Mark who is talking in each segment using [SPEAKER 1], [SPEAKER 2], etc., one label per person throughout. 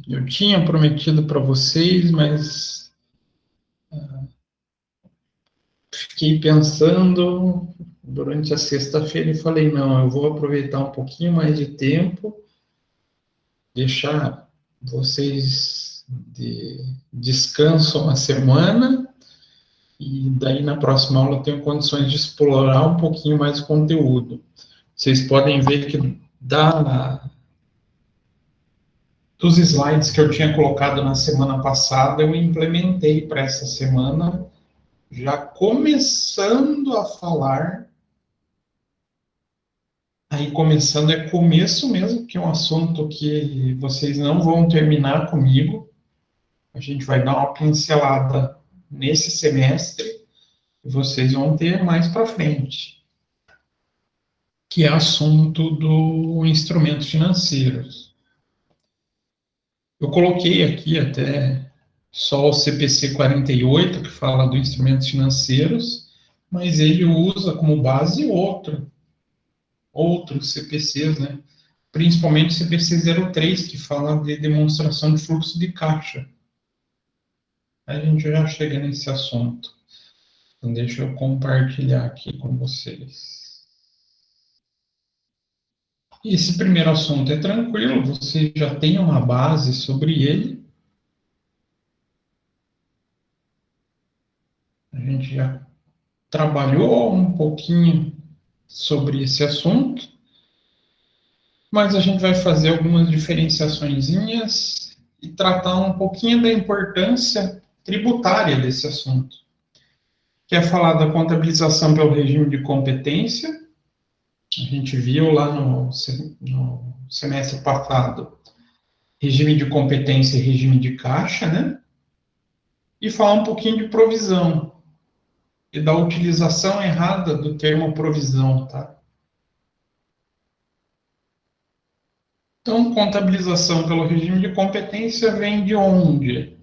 [SPEAKER 1] Eu tinha prometido para vocês, mas fiquei pensando durante a sexta-feira e falei, não, eu vou aproveitar um pouquinho mais de tempo, deixar vocês de descanso uma semana, e daí na próxima aula eu tenho condições de explorar um pouquinho mais o conteúdo. Vocês podem ver que dos slides que eu tinha colocado na semana passada, eu implementei para essa semana, já começando a falar. Aí começando é começo mesmo, que é um assunto que vocês não vão terminar comigo. A gente vai dar uma pincelada nesse semestre e vocês vão ter mais para frente, que é assunto do instrumentos financeiros. Eu coloquei aqui até só o CPC 48, que fala do instrumentos financeiros, mas ele usa como base outros CPCs, né? Principalmente o CPC 03, que fala de demonstração de fluxo de caixa. A gente já chega nesse assunto. Então, deixa eu compartilhar aqui com vocês. Esse primeiro assunto é tranquilo, você já tem uma base sobre ele. A gente já trabalhou um pouquinho sobre esse assunto, mas a gente vai fazer algumas diferenciaçõezinhas e tratar um pouquinho da importância tributária desse assunto, que é falar da contabilização pelo regime de competência. A gente viu lá no semestre passado regime de competência e regime de caixa, né? E falar um pouquinho de provisão e da utilização errada do termo provisão, tá? Então, contabilização pelo regime de competência vem de onde?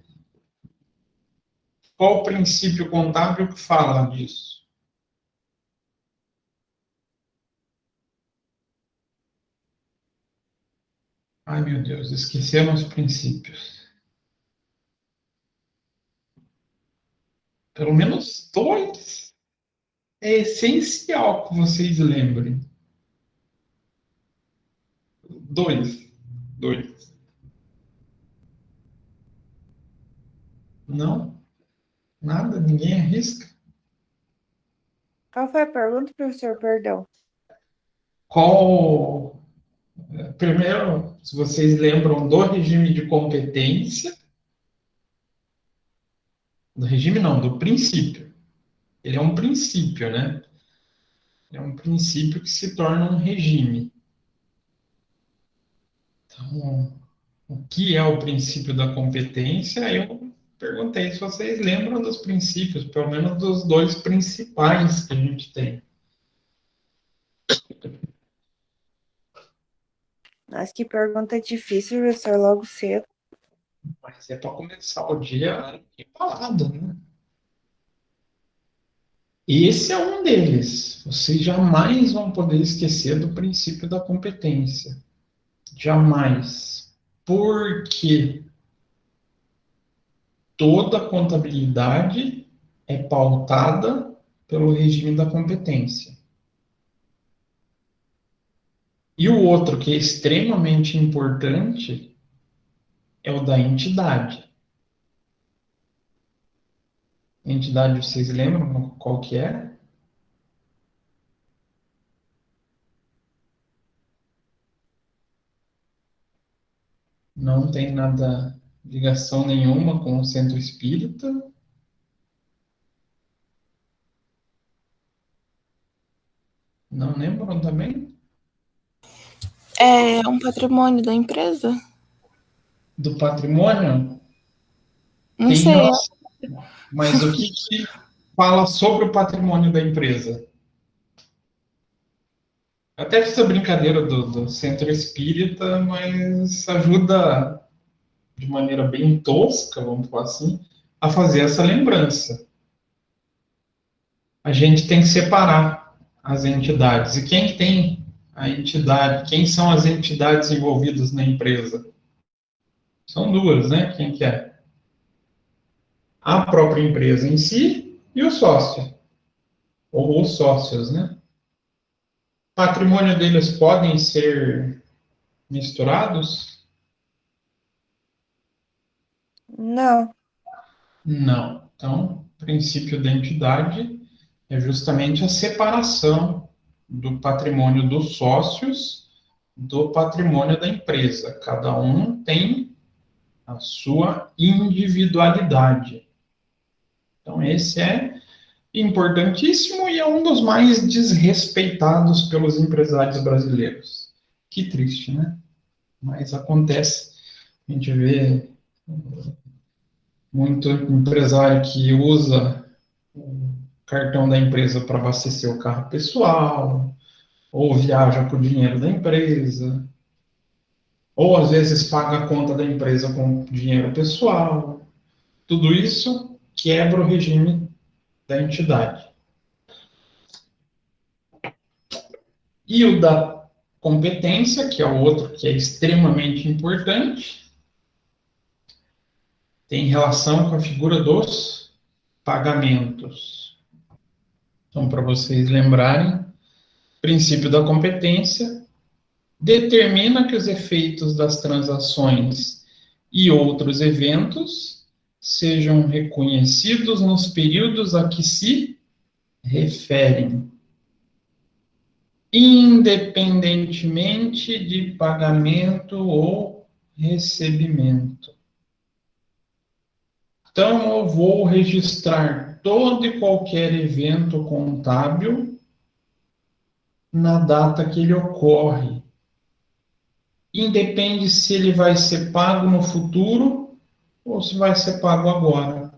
[SPEAKER 1] Qual o princípio contábil que fala disso? Ai, meu Deus, esquecemos os princípios. Pelo menos dois é essencial que vocês lembrem. Dois. Dois. Não? Nada? Ninguém arrisca?
[SPEAKER 2] Qual foi a pergunta, professor? Perdão.
[SPEAKER 1] Qual. Primeiro, se vocês lembram do regime de competência. Do regime não, do princípio. Ele é um princípio, né? É um princípio que se torna um regime. Então, o que é o princípio da competência? Eu perguntei se vocês lembram dos princípios, pelo menos dos dois principais que a gente tem.
[SPEAKER 2] Mas que pergunta difícil, professor, logo cedo.
[SPEAKER 1] Mas é para começar o dia embalado, né? Esse é um deles. Vocês jamais vão poder esquecer do princípio da competência. Jamais. Porque toda contabilidade é pautada pelo regime da competência. E o outro, que é extremamente importante, é o da entidade. Entidade, vocês lembram qual que é? Não tem nada, ligação nenhuma com o centro espírita. Não lembram também?
[SPEAKER 3] É um patrimônio da empresa?
[SPEAKER 1] Do patrimônio?
[SPEAKER 3] Não
[SPEAKER 1] Tem
[SPEAKER 3] sei.
[SPEAKER 1] relação. Mas o que fala sobre o patrimônio da empresa? Até fiz a brincadeira do centro espírita, mas ajuda de maneira bem tosca, vamos falar assim, a fazer essa lembrança. A gente tem que separar as entidades. E quem tem a entidade? Quem são as entidades envolvidas na empresa? São duas, né? Quem que é? A própria empresa em si e o sócio, ou os sócios, né? O patrimônio deles podem ser misturados?
[SPEAKER 2] Não.
[SPEAKER 1] Não. Então, o princípio da entidade é justamente a separação do patrimônio dos sócios do patrimônio da empresa. Cada um tem a sua individualidade. Então, esse é importantíssimo e é um dos mais desrespeitados pelos empresários brasileiros. Que triste, né? Mas acontece. A gente vê muito empresário que usa o cartão da empresa para abastecer o carro pessoal, ou viaja com o dinheiro da empresa, ou às vezes paga a conta da empresa com dinheiro pessoal. Tudo isso quebra o regime da entidade. E o da competência, que é o outro que é extremamente importante, tem relação com a figura dos pagamentos. Então, para vocês lembrarem, o princípio da competência determina que os efeitos das transações e outros eventos sejam reconhecidos nos períodos a que se referem, independentemente de pagamento ou recebimento. Então, eu vou registrar todo e qualquer evento contábil na data que ele ocorre. Independe se ele vai ser pago no futuro ou se vai ser pago agora.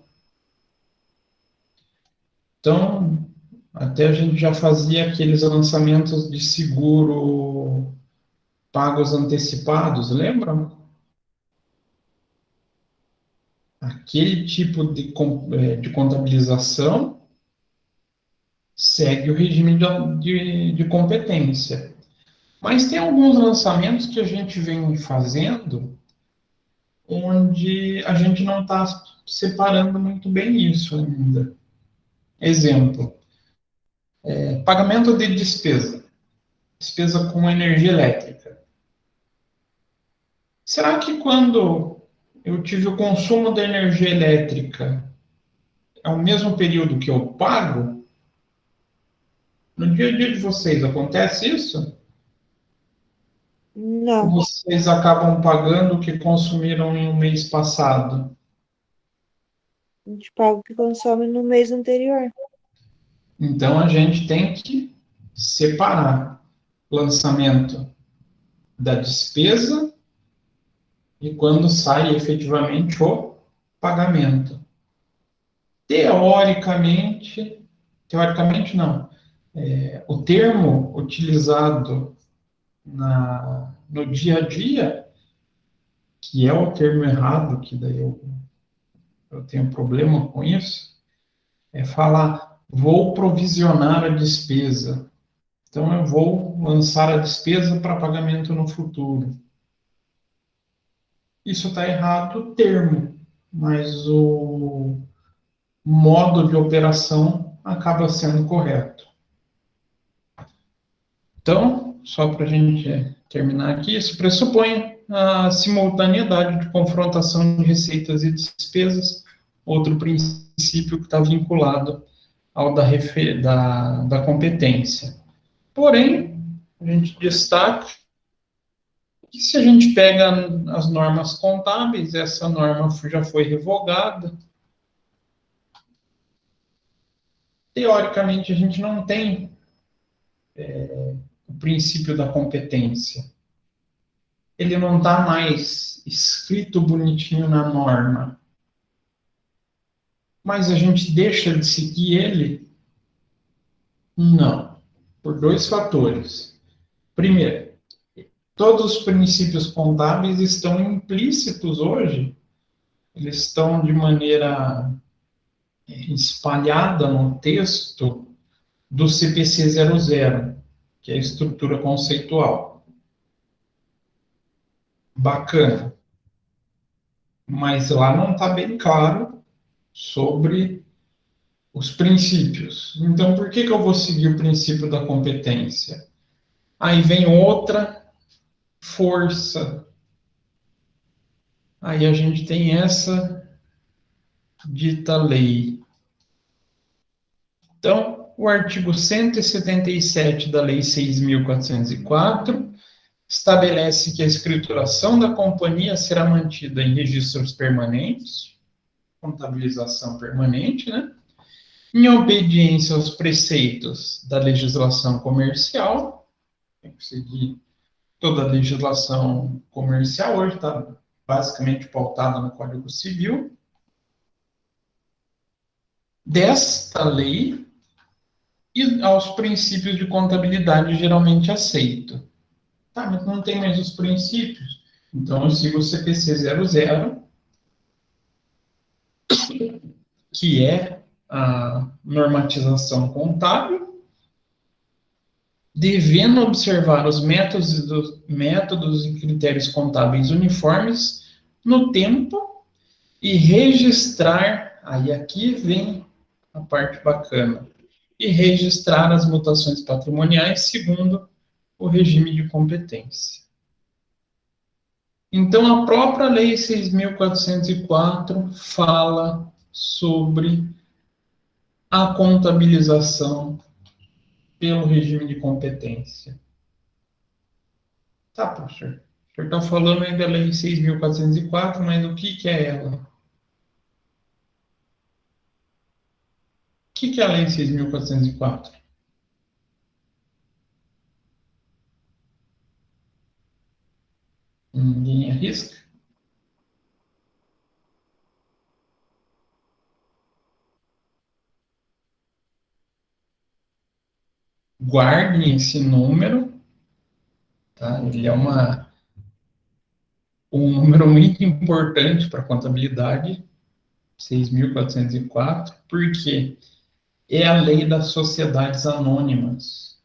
[SPEAKER 1] Então, até a gente já fazia aqueles lançamentos de seguro pagos antecipados, lembram? Aquele tipo de contabilização segue o regime de competência. Mas tem alguns lançamentos que a gente vem fazendo onde a gente não está separando muito bem isso ainda. Exemplo, pagamento de despesa. Despesa com energia elétrica. Será que quando eu tive o consumo da energia elétrica é o mesmo período que eu pago? No dia a dia de vocês acontece isso? Ou
[SPEAKER 2] Não.
[SPEAKER 1] vocês acabam pagando o que consumiram em um mês passado?
[SPEAKER 2] A gente paga o que consome no mês anterior.
[SPEAKER 1] Então a gente tem que separar o lançamento da despesa e quando sai efetivamente o pagamento. Teoricamente não. O termo utilizado no dia a dia, que é o termo errado, que daí eu tenho problema com isso, é falar, vou provisionar a despesa. Então, eu vou lançar a despesa para pagamento no futuro. Isso está errado o termo, mas o modo de operação acaba sendo correto. Então, só para a gente terminar aqui, isso pressupõe a simultaneidade de confrontação de receitas e despesas, outro princípio que está vinculado ao da competência. Porém, a gente destaca que se a gente pega as normas contábeis, essa norma já foi revogada. Teoricamente, a gente não tem o princípio da competência. Ele não está mais escrito bonitinho na norma. Mas a gente deixa de seguir ele? Não. Por dois fatores. Primeiro, todos os princípios contábeis estão implícitos hoje, eles estão de maneira espalhada no texto do CPC 00, que é a estrutura conceitual. Bacana. mas lá não está bem claro sobre os princípios. Então, por que eu vou seguir o princípio da competência? Aí vem outra força. Aí a gente tem essa dita lei. Então, o artigo 177 da Lei 6.404 estabelece que a escrituração da companhia será mantida em registros permanentes, contabilização permanente, né? Em obediência aos preceitos da legislação comercial, tem que seguir toda a legislação comercial, hoje está basicamente pautada no Código Civil, desta lei e aos princípios de contabilidade geralmente aceitos. Tá, mas não tem mais os princípios. Então, eu sigo o CPC 00, que é a normatização contábil, devendo observar os métodos e critérios contábeis uniformes no tempo e registrar, aí aqui vem a parte bacana, e registrar as mutações patrimoniais segundo o regime de competência. Então, a própria Lei 6.404 fala sobre a contabilização pelo regime de competência. Tá, professor. O senhor está falando aí da Lei 6.404, mas o que é ela? O que é a Lei 6.404? Ninguém arrisca? Guardem esse número, tá? Ele é um número muito importante para a contabilidade, 6.404, porque é a lei das sociedades anônimas.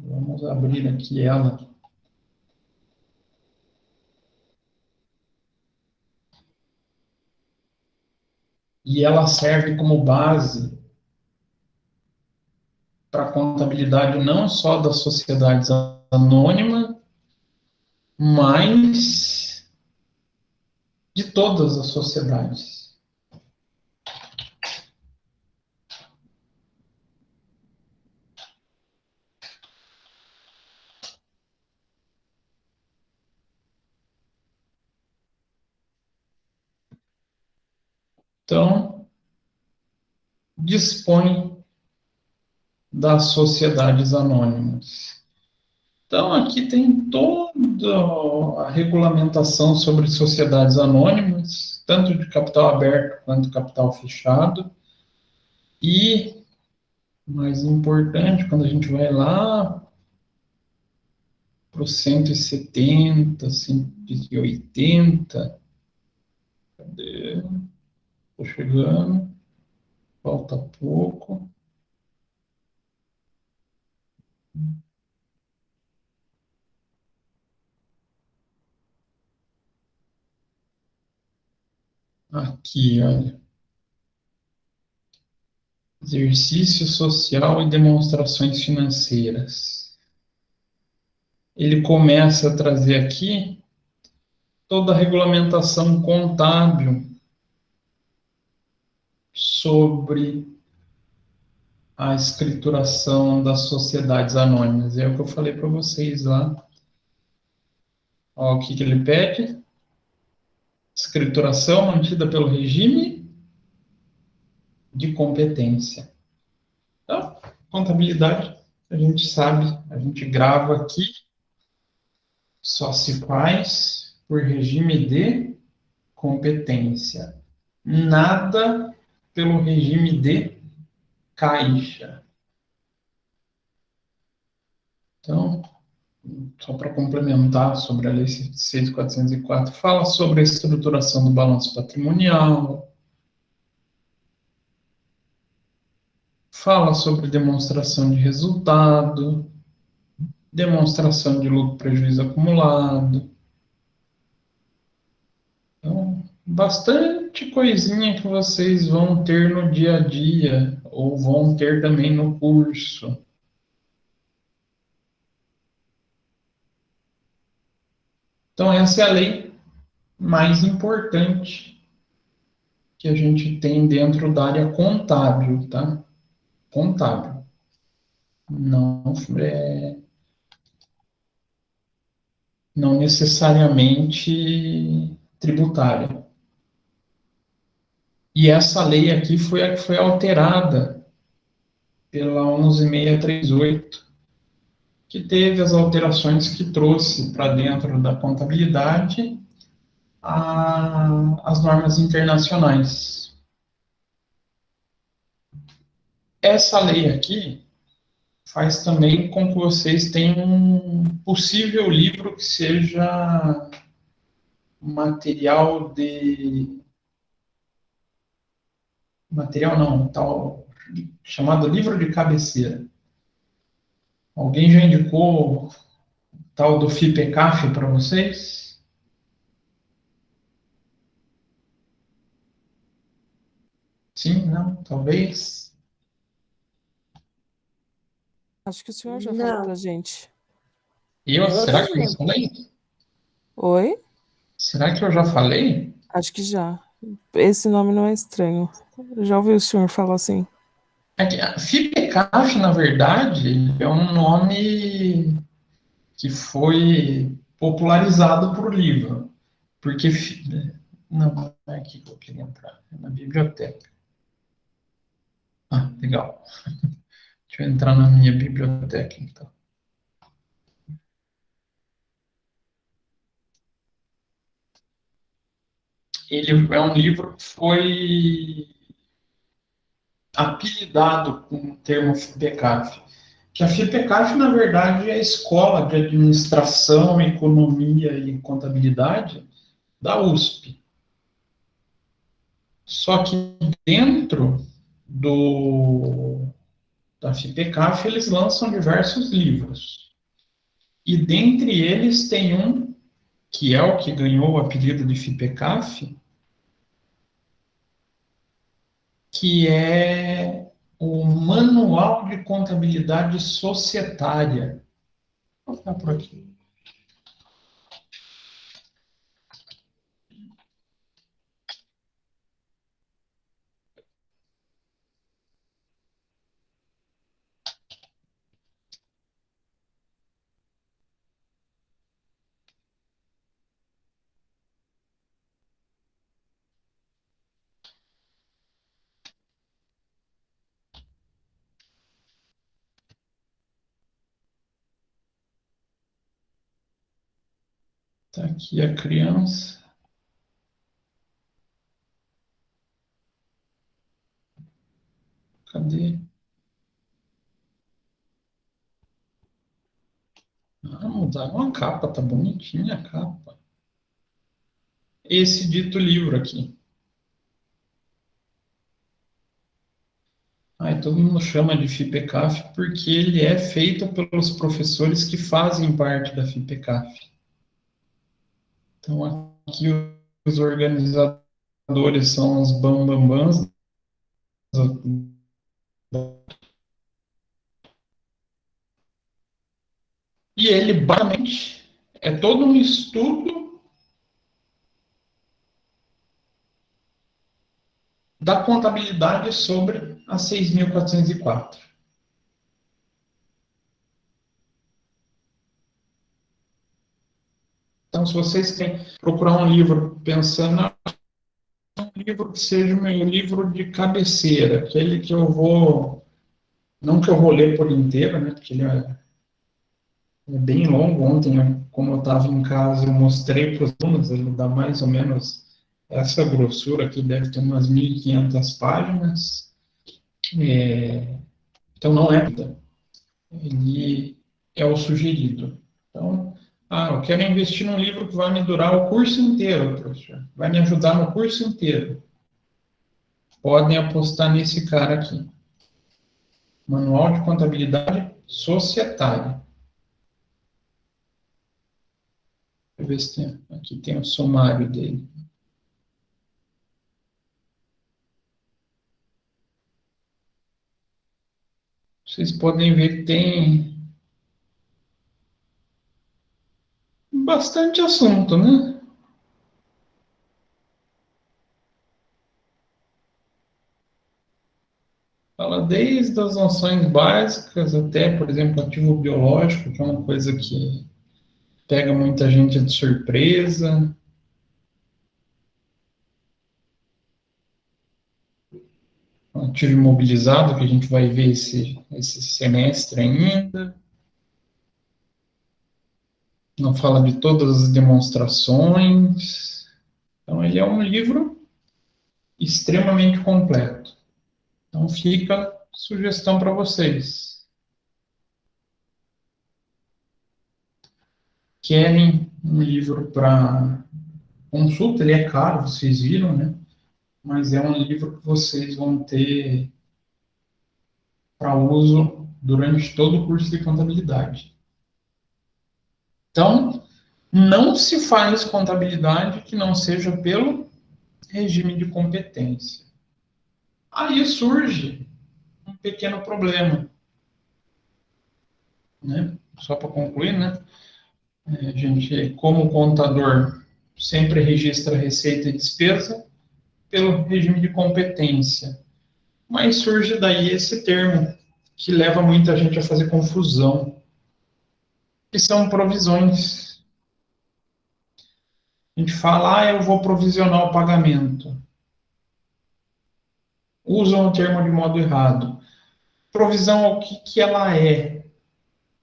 [SPEAKER 1] Vamos abrir aqui ela. E ela serve como base para a contabilidade não só das sociedades anônimas, mas de todas as sociedades. Então, dispõe das sociedades anônimas. Então, aqui tem toda a regulamentação sobre sociedades anônimas, tanto de capital aberto quanto capital fechado. E, mais importante, quando a gente vai lá para os 170, 180, cadê? Estou chegando, falta pouco. Aqui, olha. Exercício social e demonstrações financeiras. Ele começa a trazer aqui toda a regulamentação contábil sobre a escrituração das sociedades anônimas. É o que eu falei para vocês lá. Ó, o que ele pede? Escrituração mantida pelo regime de competência. Então, contabilidade, a gente sabe, a gente grava aqui, só se faz por regime de competência. Nada pelo regime de caixa. Então, só para complementar sobre a Lei 6.404, fala sobre a estruturação do balanço patrimonial, fala sobre demonstração de resultado, demonstração de lucro e prejuízo acumulado, bastante coisinha que vocês vão ter no dia a dia, ou vão ter também no curso. Então, essa é a lei mais importante que a gente tem dentro da área contábil, tá? Contábil. Não, não necessariamente tributária. E essa lei aqui foi a que foi alterada pela 11.638, que teve as alterações que trouxe para dentro da contabilidade as normas internacionais. Essa lei aqui faz também com que vocês tenham um possível livro que seja material de... Material não, tal, chamado livro de cabeceira. Alguém já indicou tal do FIPECAF para vocês? Sim, não, talvez.
[SPEAKER 4] Acho que o senhor já falou pra
[SPEAKER 2] Não.
[SPEAKER 4] gente.
[SPEAKER 1] Será que eu já
[SPEAKER 2] lembro.
[SPEAKER 1] falei?
[SPEAKER 4] Oi?
[SPEAKER 1] Será que eu já falei?
[SPEAKER 4] Acho que já. Esse nome não é estranho. Já ouvi o senhor falar assim.
[SPEAKER 1] É que a FIPECAF, na verdade, é um nome que foi popularizado por livro. Porque. Não é aqui que eu queria entrar, é na biblioteca. Ah, legal. Deixa eu entrar na minha biblioteca, então. Ele é um livro que foi apelidado com o termo FIPECAF. Que a FIPECAF, na verdade, é a Escola de Administração, Economia e Contabilidade da USP. Só que dentro da FIPECAF, eles lançam diversos livros. E dentre eles tem um, que é o que ganhou o apelido de FIPECAF, que é o Manual de Contabilidade Societária. Vou ficar por aqui. Está aqui a criança. Cadê? Ah, mudaram a capa, tá bonitinha a capa. Esse dito livro aqui. Aí todo mundo chama de FIPECAF porque ele é feito pelos professores que fazem parte da FIPECAF. Então aqui os organizadores são os bambambãs. E ele, basicamente, é todo um estudo da contabilidade sobre a 6.404. Então, se vocês querem procurar um livro pensando um livro que seja o meu livro de cabeceira, aquele que eu vou, não que eu vou ler por inteiro, né, porque ele é bem longo. Ontem, como eu estava em casa, eu mostrei para os alunos, ele dá mais ou menos essa grossura aqui, deve ter umas 1.500 páginas. Então, não é, ele é o sugerido. Então, eu quero investir num livro que vai me durar o curso inteiro, professor. Vai me ajudar no curso inteiro. Podem apostar nesse cara aqui. Manual de Contabilidade Societária. Deixa eu ver se tem, aqui tem o sumário dele. vocês podem ver que tem bastante assunto, né? Fala desde as noções básicas até, por exemplo, ativo biológico, que é uma coisa que pega muita gente de surpresa. Ativo imobilizado, que a gente vai ver esse semestre ainda. Não fala de todas as demonstrações. Então, ele é um livro extremamente completo. Então, fica a sugestão para vocês. Querem um livro para consulta? Ele é caro, vocês viram, né? Mas é um livro que vocês vão ter para uso durante todo o curso de contabilidade. Então, não se faz contabilidade que não seja pelo regime de competência. Aí surge um pequeno problema, né? Só para concluir, né? A gente, como contador, sempre registra receita e despesa pelo regime de competência. Mas surge daí esse termo, que leva muita gente a fazer confusão, que são provisões. A gente fala, eu vou provisionar o pagamento. Usam o termo de modo errado. Provisão, o que ela é?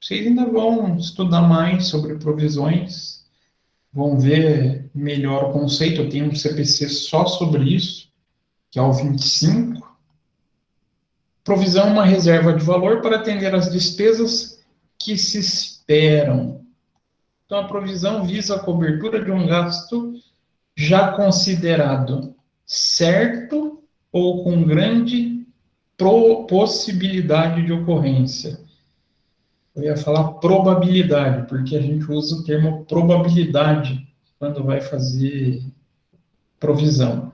[SPEAKER 1] Vocês ainda vão estudar mais sobre provisões, vão ver melhor o conceito. Eu tenho um CPC só sobre isso, que é o 25. Provisão é uma reserva de valor para atender às despesas que se esperam. Então, a provisão visa a cobertura de um gasto já considerado certo ou com grande possibilidade de ocorrência. Eu ia falar probabilidade, porque a gente usa o termo probabilidade quando vai fazer provisão.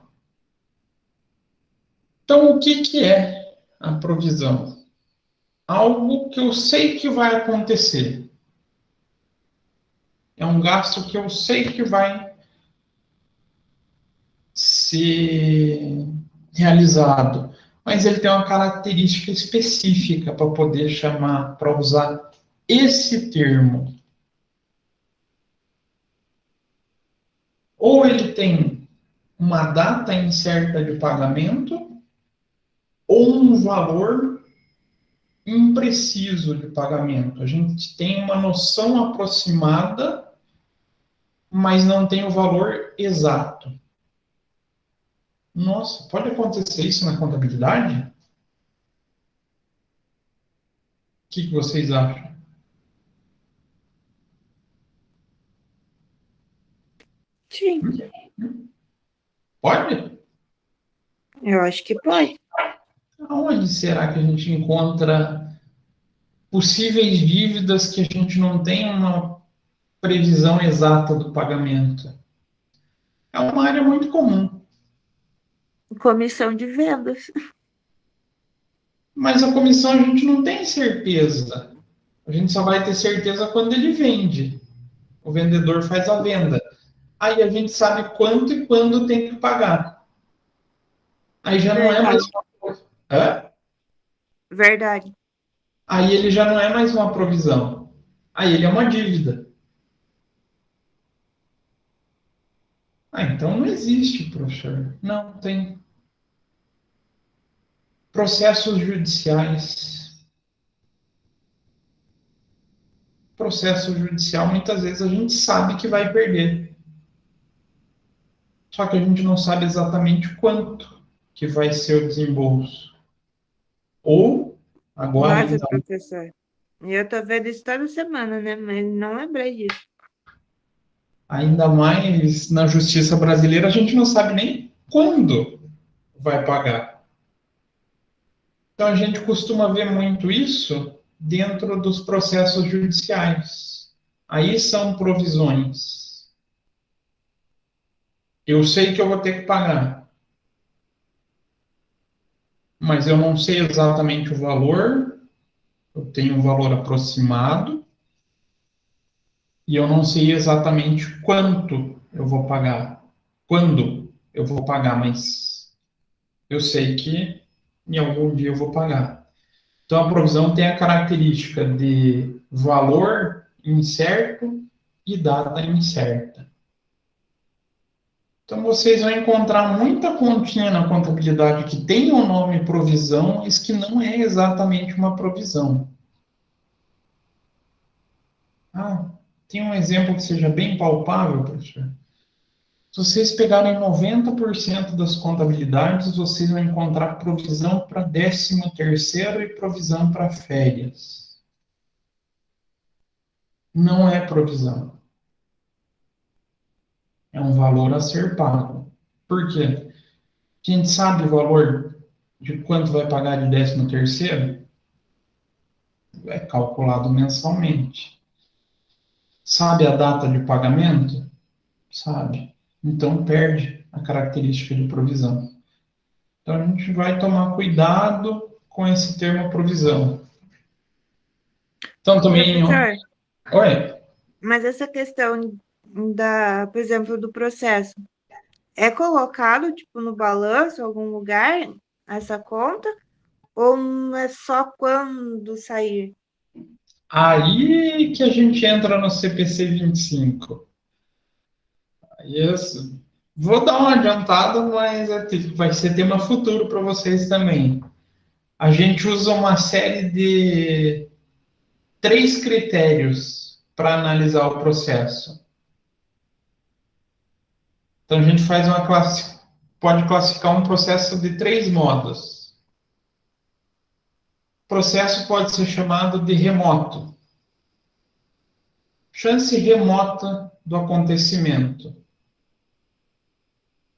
[SPEAKER 1] Então, o que é a provisão? Algo que eu sei que vai acontecer. É um gasto que eu sei que vai ser realizado, mas ele tem uma característica específica para poder chamar, para usar esse termo. Ou ele tem uma data incerta de pagamento, ou um valor impreciso de pagamento. A gente tem uma noção aproximada, mas não tem o valor exato. Nossa, pode acontecer isso na contabilidade? O que vocês acham?
[SPEAKER 2] Sim,
[SPEAKER 1] Pode?
[SPEAKER 2] eu acho que pode.
[SPEAKER 1] Aonde será que a gente encontra possíveis dívidas que a gente não tem uma previsão exata do pagamento? É uma área muito comum,
[SPEAKER 2] Comissão de vendas.
[SPEAKER 1] mas a comissão a gente não tem certeza. A gente só vai ter certeza quando ele vende. O vendedor faz a venda. Aí a gente sabe quanto e quando tem que pagar. Aí já não é mais
[SPEAKER 2] Verdade.
[SPEAKER 1] uma coisa. Hã?
[SPEAKER 2] Verdade.
[SPEAKER 1] Aí ele já não é mais uma provisão. Aí ele é uma dívida. Ah, então não existe, professor. Não tem. Processos judiciais. Processo judicial, muitas vezes a gente sabe que vai perder. Só que a gente não sabe exatamente quanto que vai ser o desembolso. Ou, agora
[SPEAKER 2] Nossa,
[SPEAKER 1] ainda,
[SPEAKER 2] professor. E eu tô vendo isso toda semana, né? Mas não lembrei disso.
[SPEAKER 1] ainda mais na justiça brasileira, a gente não sabe nem quando vai pagar. Então a gente costuma ver muito isso dentro dos processos judiciais. Aí são provisões. Eu sei que eu vou ter que pagar, mas eu não sei exatamente o valor Eu tenho um valor aproximado e eu não sei exatamente quanto eu vou pagar, quando eu vou pagar, mas eu sei que em algum dia eu vou pagar. Então, a provisão tem a característica de valor incerto e data incerta. Então, vocês vão encontrar muita continha na contabilidade que tem o nome provisão, mas que não é exatamente uma provisão. Ah, tem um exemplo que seja bem palpável, professor? Se vocês pegarem 90% das contabilidades, vocês vão encontrar provisão para 13º e provisão para férias. Não é provisão. É um valor a ser pago. Por quê? A gente sabe o valor de quanto vai pagar de 13º? É calculado mensalmente. Sabe a data de pagamento? Sabe. Então, perde a característica de provisão. Então, a gente vai tomar cuidado com esse termo provisão. Então, também...
[SPEAKER 2] Professor,
[SPEAKER 1] Oi?
[SPEAKER 2] mas essa questão por exemplo, do processo, é colocado, tipo, no balanço, em algum lugar, essa conta? Ou não é só quando sair?
[SPEAKER 1] Aí que a gente entra no CPC 25. Isso. Vou dar uma adiantada, mas vai ser tema futuro para vocês também. A gente usa uma série de 3 critérios para analisar o processo. Então, a gente pode classificar um processo de 3 modos. O processo pode ser chamado de remoto. Chance remota do acontecimento.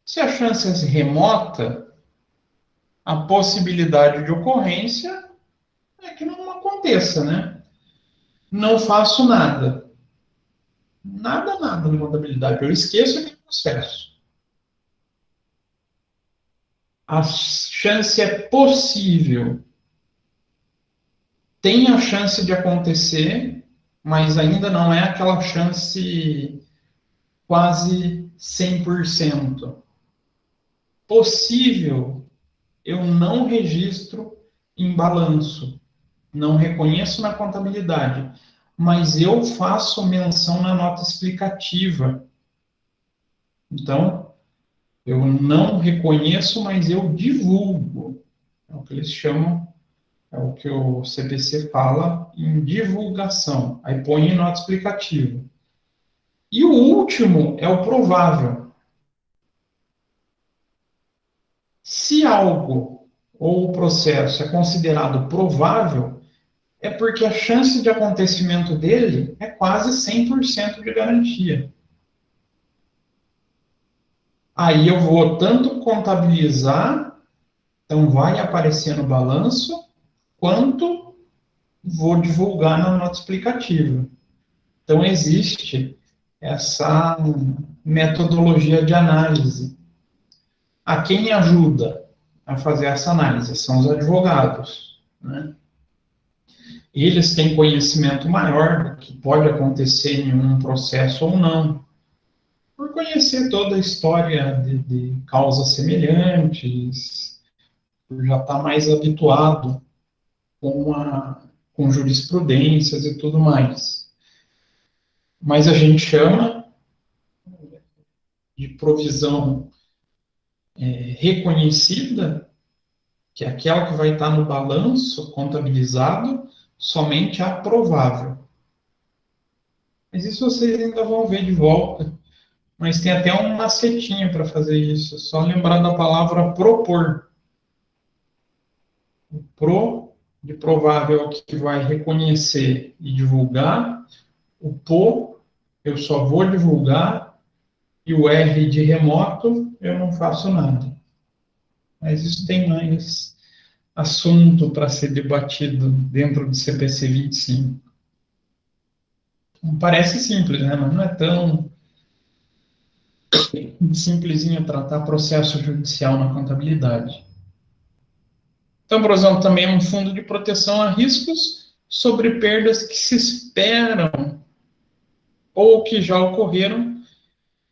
[SPEAKER 1] Se a chance é remota, a possibilidade de ocorrência é que não aconteça, né? Não faço nada. Nada na contabilidade. Eu esqueço aquele processo. A chance é possível. Tem a chance de acontecer, mas ainda não é aquela chance quase 100%. Possível, eu não registro em balanço. Não reconheço na contabilidade, mas eu faço menção na nota explicativa. Então, eu não reconheço, mas eu divulgo. É o que eles chamam, é o que o CPC fala em divulgação. Aí põe em nota explicativa. E o último é o provável. Se algo ou o processo é considerado provável, é porque a chance de acontecimento dele é quase 100% de garantia. Aí eu vou tanto contabilizar, então vai aparecer no balanço, quanto vou divulgar na nota explicativa. Então existe essa metodologia de análise. A quem ajuda a fazer essa análise são os advogados, né? Eles têm conhecimento maior do que pode acontecer em um processo ou não, por conhecer toda a história de causas semelhantes, por já estar mais habituado com jurisprudências e tudo mais. Mas a gente chama de provisão reconhecida, que é aquela que vai estar no balanço contabilizado, somente a provável. Mas isso vocês ainda vão ver de volta. Mas tem até um macetinho para fazer isso. Só lembrar da palavra propor. O pro de provável é o que vai reconhecer e divulgar. O po, eu só vou divulgar. E o R de remoto, eu não faço nada. Mas isso tem mais assunto para ser debatido dentro do CPC 25. Parece simples, né? Mas não é tão simplesinho tratar processo judicial na contabilidade. Então, por exemplo, também é um fundo de proteção a riscos sobre perdas que se esperam ou que já ocorreram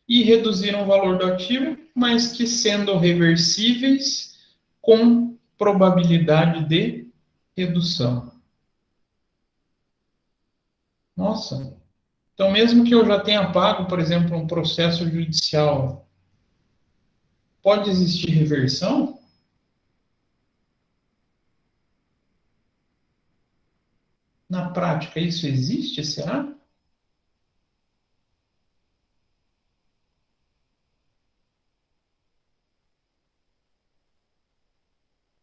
[SPEAKER 1] e reduziram o valor do ativo, mas que sendo reversíveis com probabilidade de redução. Nossa, então mesmo que eu já tenha pago, por exemplo, um processo judicial, pode existir reversão? Na prática, isso existe, será?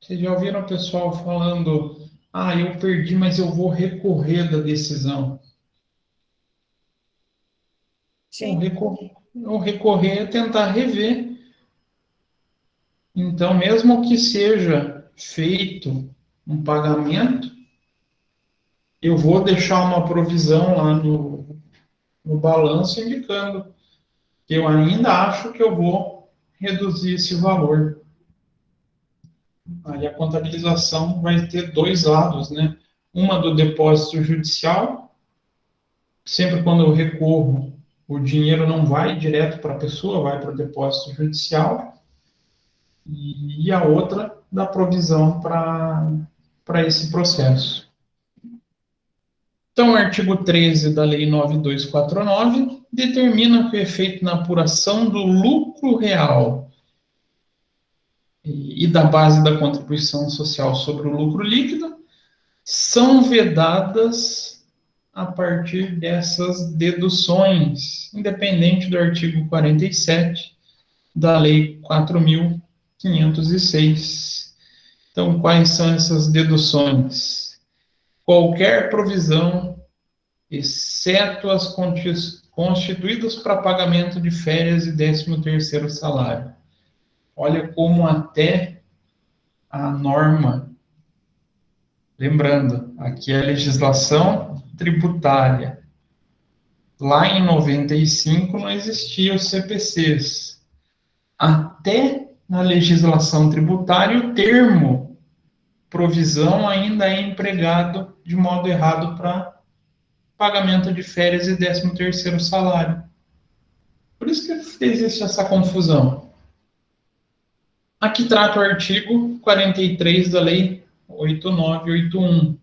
[SPEAKER 1] Vocês já ouviram o pessoal falando, eu perdi, mas eu vou recorrer da decisão.
[SPEAKER 2] Sim.
[SPEAKER 1] O recorrer é tentar rever. Então, mesmo que seja feito um pagamento, eu vou deixar uma provisão lá no balanço indicando que eu ainda acho que eu vou reduzir esse valor. Aí a contabilização vai ter dois lados, né? Uma do depósito judicial, sempre quando eu recorro, o dinheiro não vai direto para a pessoa, vai para o depósito judicial, e a outra da provisão para esse processo. Então, o artigo 13 da Lei 9249 determina que o efeito na apuração do lucro real e da base da contribuição social sobre o lucro líquido são vedadas a partir dessas deduções, independente do artigo 47 da Lei 4.506. Então, quais são essas deduções? Qualquer provisão, exceto as constituídas para pagamento de férias e 13º salário. Olha como até a norma, lembrando, aqui é a legislação tributária. Lá em 95 não existiam os CPCs. Até na legislação tributária o termo provisão ainda é empregado de modo errado para pagamento de férias e 13º salário. Por isso que existe essa confusão. Aqui trata o artigo 43 da Lei 8981,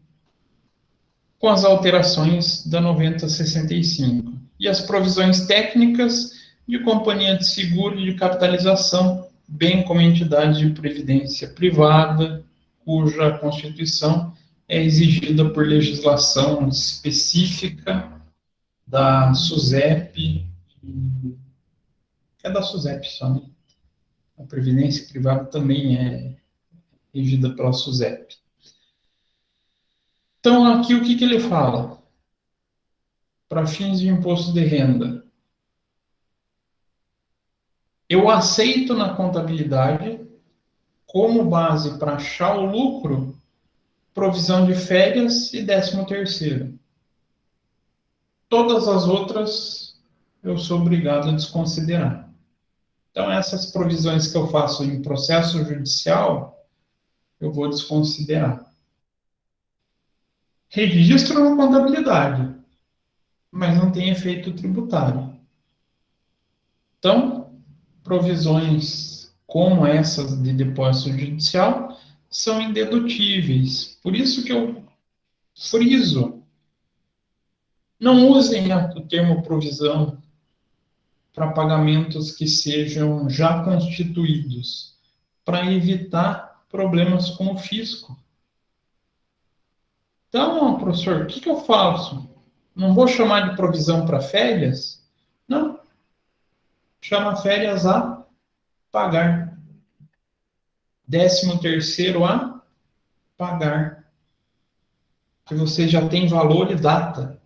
[SPEAKER 1] com as alterações da 9065, e as provisões técnicas de companhia de seguro e de capitalização, bem como entidade de previdência privada, cuja constituição é exigida por legislação específica da SUSEP, é da SUSEP só, né? A previdência privada também é regida pela SUSEP. Então, aqui o que ele fala? Para fins de imposto de renda, eu aceito na contabilidade, como base para achar o lucro, provisão de férias e 13º. Todas as outras eu sou obrigado a desconsiderar. Então, essas provisões que eu faço em processo judicial, eu vou desconsiderar. Registro na contabilidade, mas não tem efeito tributário. Então, provisões como essas de depósito judicial são indedutíveis. Por isso que eu friso, não usem o termo provisão para pagamentos que sejam já constituídos, para evitar problemas com o fisco. Então, professor, o que eu faço? Não vou chamar de provisão para férias? Não. Chama férias a pagar. 13º a pagar. Que você já tem valor e data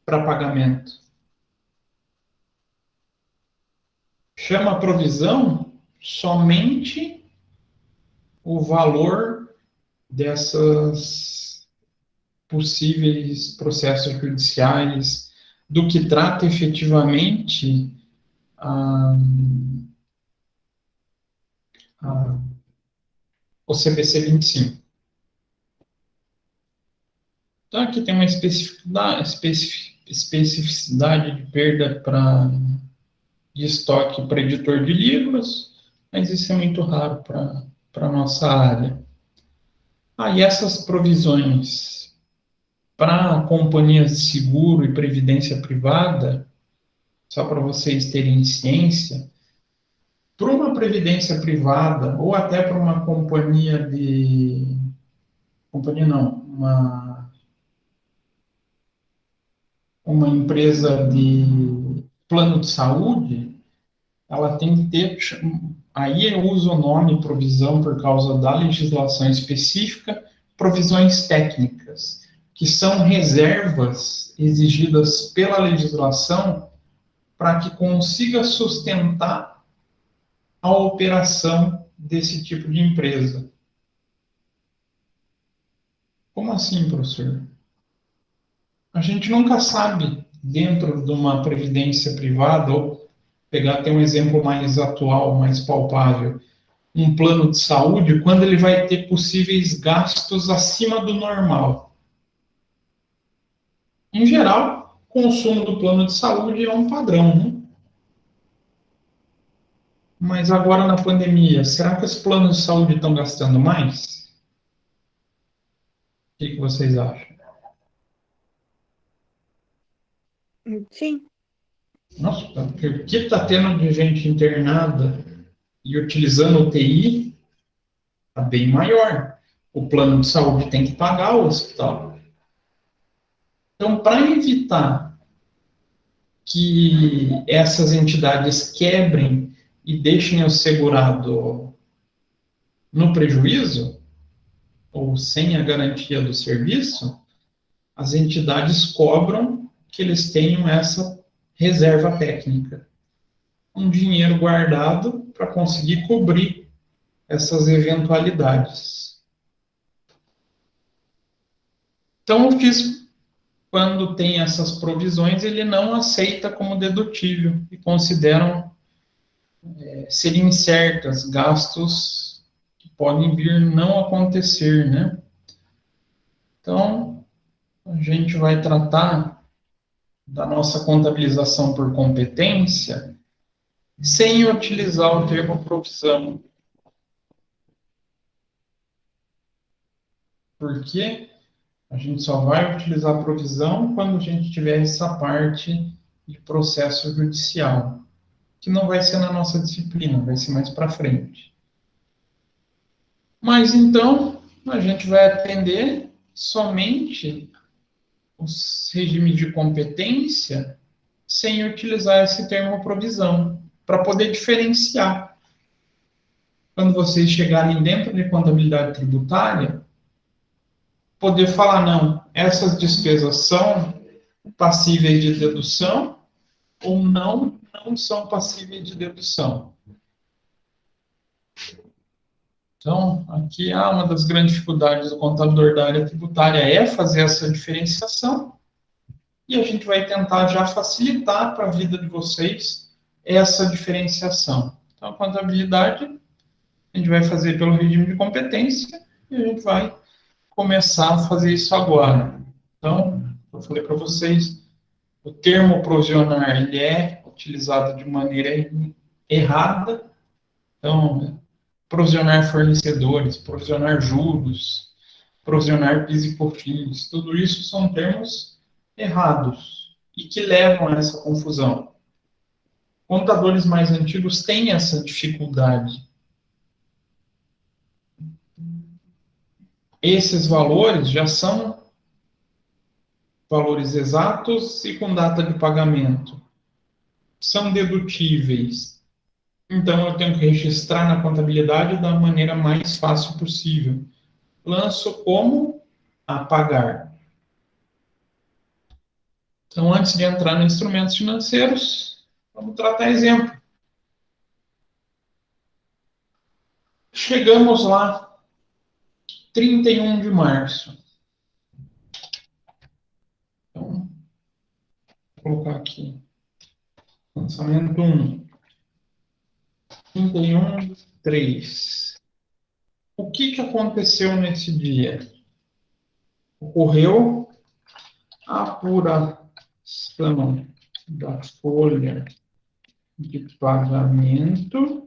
[SPEAKER 1] para pagamento. Chama provisão somente o valor dessas possíveis processos judiciais, do que trata efetivamente o CPC 25. Então, aqui tem uma especificidade de perda de estoque para editor de livros, mas isso é muito raro para a nossa área. E essas provisões para companhias de seguro e previdência privada, só para vocês terem ciência, para uma previdência privada ou até para uma companhia não, uma empresa de plano de saúde, ela tem que ter, aí eu uso o nome provisão por causa da legislação específica, provisões técnicas, que são reservas exigidas pela legislação para que consiga sustentar a operação desse tipo de empresa. Como assim, professor? A gente nunca sabe, dentro de uma previdência privada, ou pegar até um exemplo mais atual, mais palpável, um plano de saúde, quando ele vai ter possíveis gastos acima do normal. Em geral, o consumo do plano de saúde é um padrão, né? Mas agora na pandemia, será que os planos de saúde estão gastando mais? O que vocês acham?
[SPEAKER 2] Sim.
[SPEAKER 1] Nossa, o que está tendo de gente internada e utilizando UTI está bem maior. O plano de saúde tem que pagar o hospital. Então, para evitar que essas entidades quebrem e deixem o segurado no prejuízo, ou sem a garantia do serviço, as entidades cobram que eles tenham essa reserva técnica, um dinheiro guardado para conseguir cobrir essas eventualidades. Então, o fisco, quando tem essas provisões, ele não aceita como dedutível e consideram ser incertas, gastos que podem vir não acontecer, né? Então, a gente vai tratar da nossa contabilização por competência sem utilizar o termo provisão. Porque a gente só vai utilizar provisão quando a gente tiver essa parte de processo judicial, que não vai ser na nossa disciplina, vai ser mais para frente. Mas então, a gente vai atender somente os regimes de competência sem utilizar esse termo provisão, para poder diferenciar. Quando vocês chegarem dentro de contabilidade tributária, poder falar, não, essas despesas são passíveis de dedução ou não são passíveis de dedução. Então, aqui uma das grandes dificuldades do contador da área tributária é fazer essa diferenciação, e a gente vai tentar já facilitar para a vida de vocês essa diferenciação. Então, a contabilidade, a gente vai fazer pelo regime de competência, e a gente vai começar a fazer isso agora. Então, eu falei para vocês, o termo provisionar, ele é utilizado de maneira errada. Então, provisionar fornecedores, provisionar juros, provisionar PIS e COFINS, tudo isso são termos errados e que levam a essa confusão. Contadores mais antigos têm essa dificuldade. Esses valores já são valores exatos e com data de pagamento. São dedutíveis. Então, eu tenho que registrar na contabilidade da maneira mais fácil possível. Lanço como a pagar. Então, antes de entrar nos instrumentos financeiros, vamos tratar exemplo. Chegamos lá, 31 de março. Então, vou colocar aqui. Lançamento 1. 31/3. O que aconteceu nesse dia? Ocorreu apuração da folha de pagamento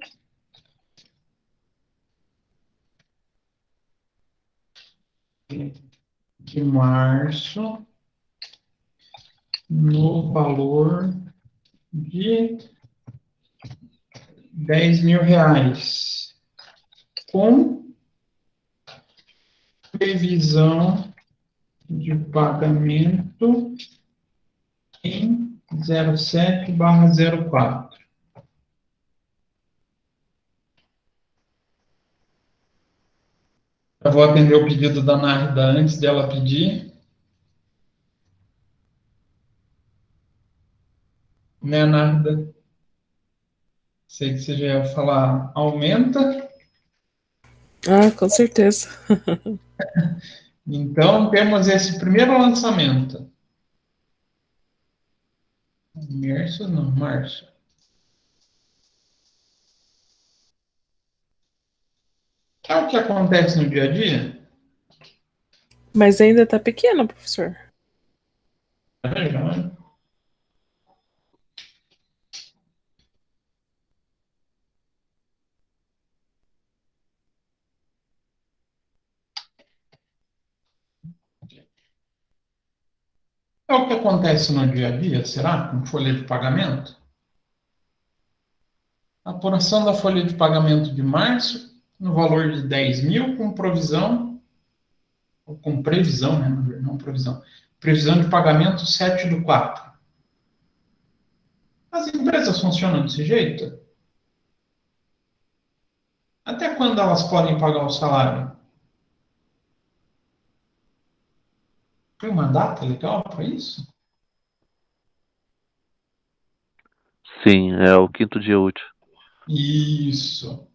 [SPEAKER 1] de março no valor de R$ 10.000, com previsão de pagamento em 07/04. Eu vou atender o pedido da Narda antes dela pedir. Né, Narda? Sei que você já ia falar aumenta.
[SPEAKER 4] Ah, com certeza.
[SPEAKER 1] Então, temos esse primeiro lançamento. Março, não, março. É o que acontece no dia a dia?
[SPEAKER 4] Mas ainda tá pequeno, professor.
[SPEAKER 1] Já. É o que acontece no dia a dia, será? Com folha de pagamento? Apuração da folha de pagamento de março, no valor de 10.000, com provisão, ou com previsão, né? Não provisão. Previsão de pagamento 7/04. As empresas funcionam desse jeto? Até quando elas podem pagar o salário? Tem uma data legal para isso?
[SPEAKER 5] Sim, é o quinto dia útil.
[SPEAKER 1] Isso.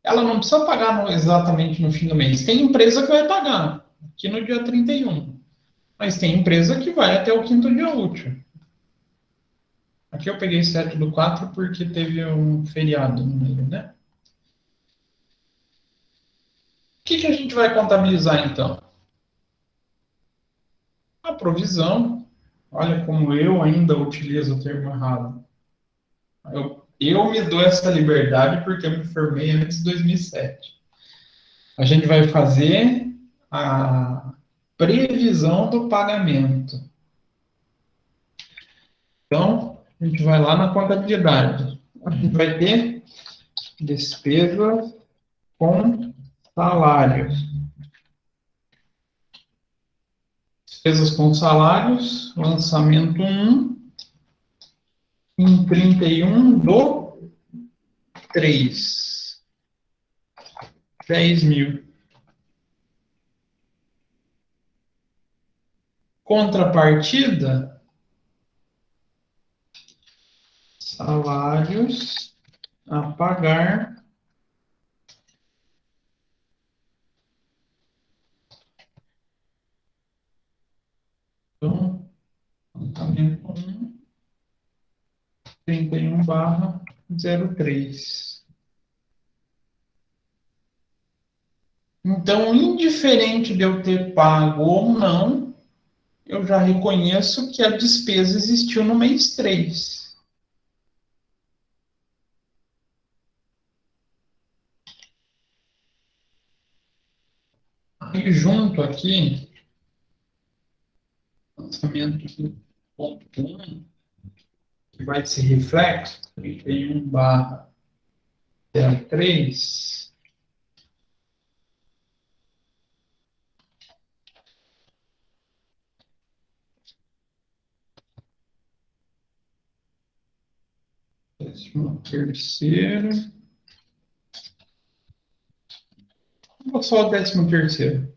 [SPEAKER 1] Ela não precisa pagar exatamente no fim do mês. Tem empresa que vai pagar, aqui no dia 31. Mas tem empresa que vai até o quinto dia útil. Aqui eu peguei 7/04 porque teve um feriado no meio, né? O que a gente vai contabilizar, então? A provisão. Olha como eu ainda utilizo o termo errado. Eu me dou essa liberdade porque eu me formei antes de 2007. A gente vai fazer a previsão do pagamento. Então, a gente vai lá na contabilidade. A gente vai ter despesas com salários. Despesas com salários, lançamento 1, em 31/3. 10.000. Contrapartida, salários a pagar então, lançamento 1, 31/03. Então, indiferente de eu ter pago ou não, eu já reconheço que a despesa existiu no mês 3. E junto aqui, lançamento do ponto 1, que vai ser reflexo, 31/03. Décimo terceiro. Vou só o 13º.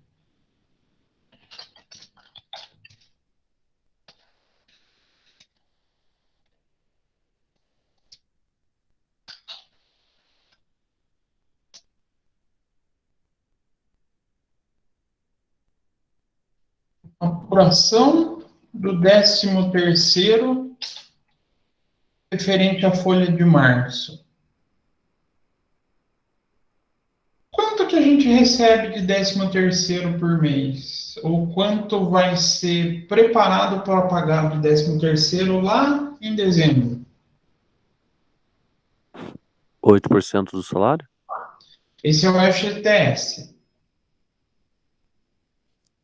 [SPEAKER 1] Apuração do 13º referente à folha de março. Quanto que a gente recebe de 13º por mês? Ou quanto vai ser preparado para pagar de 13º lá em dezembro?
[SPEAKER 5] 8% do salário?
[SPEAKER 1] Esse é o FGTS.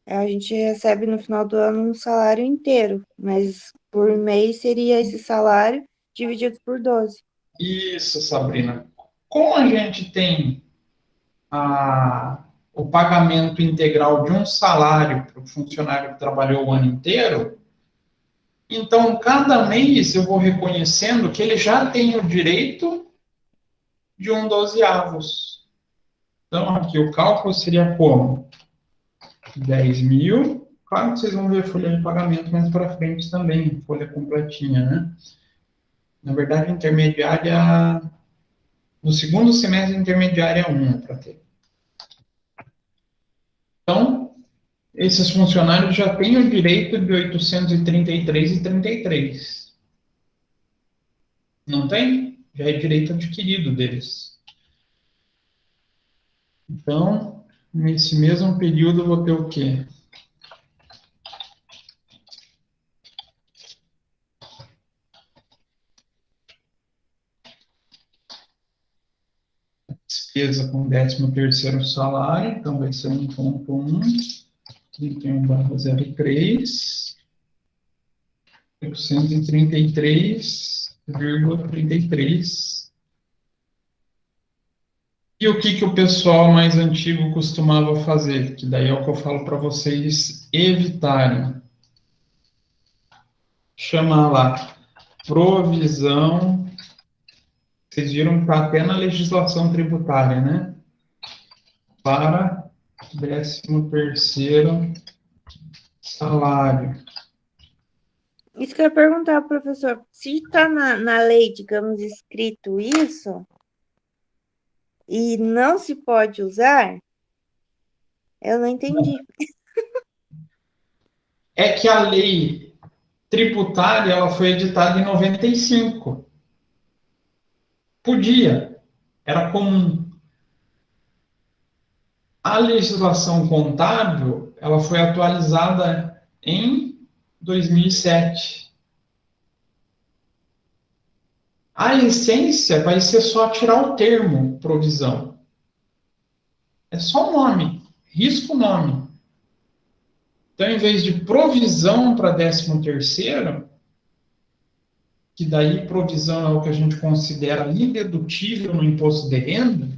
[SPEAKER 2] A gente recebe no final do ano um salário inteiro, mas por mês seria esse salário dividido por 12.
[SPEAKER 1] Isso, Sabrina. Como a gente tem o pagamento integral de um salário para o funcionário que trabalhou o ano inteiro, então cada mês eu vou reconhecendo que ele já tem o direito de um dozeavos. Então aqui o cálculo seria como? 10 mil. Claro que vocês vão ver a folha de pagamento mais para frente também, folha completinha, né? Na verdade, intermediária, no segundo semestre, intermediária 1 para ter. Então, esses funcionários já têm o direito de 833,33. Não tem? Já é direito adquirido deles. Então, nesse mesmo período, eu vou ter o quê? Despesa com 13º salário, então vai ser 1,1, 31/03, 833,33. E o que o pessoal mais antigo costumava fazer? Que daí é o que eu falo para vocês evitarem. Chama lá, provisão. Vocês viram que está até na legislação tributária, né? Para 13º salário.
[SPEAKER 2] Isso que eu ia perguntar, professor, se está na lei, digamos, escrito isso, e não se pode usar, eu não entendi.
[SPEAKER 1] É que a lei tributária ela foi editada em 95. Podia, era comum. A legislação contábil ela foi atualizada em 2007. A essência vai ser só tirar o termo provisão. É só o nome, risca o nome. Então, em vez de provisão para 13º, que daí provisão é o que a gente considera indedutível no imposto de renda,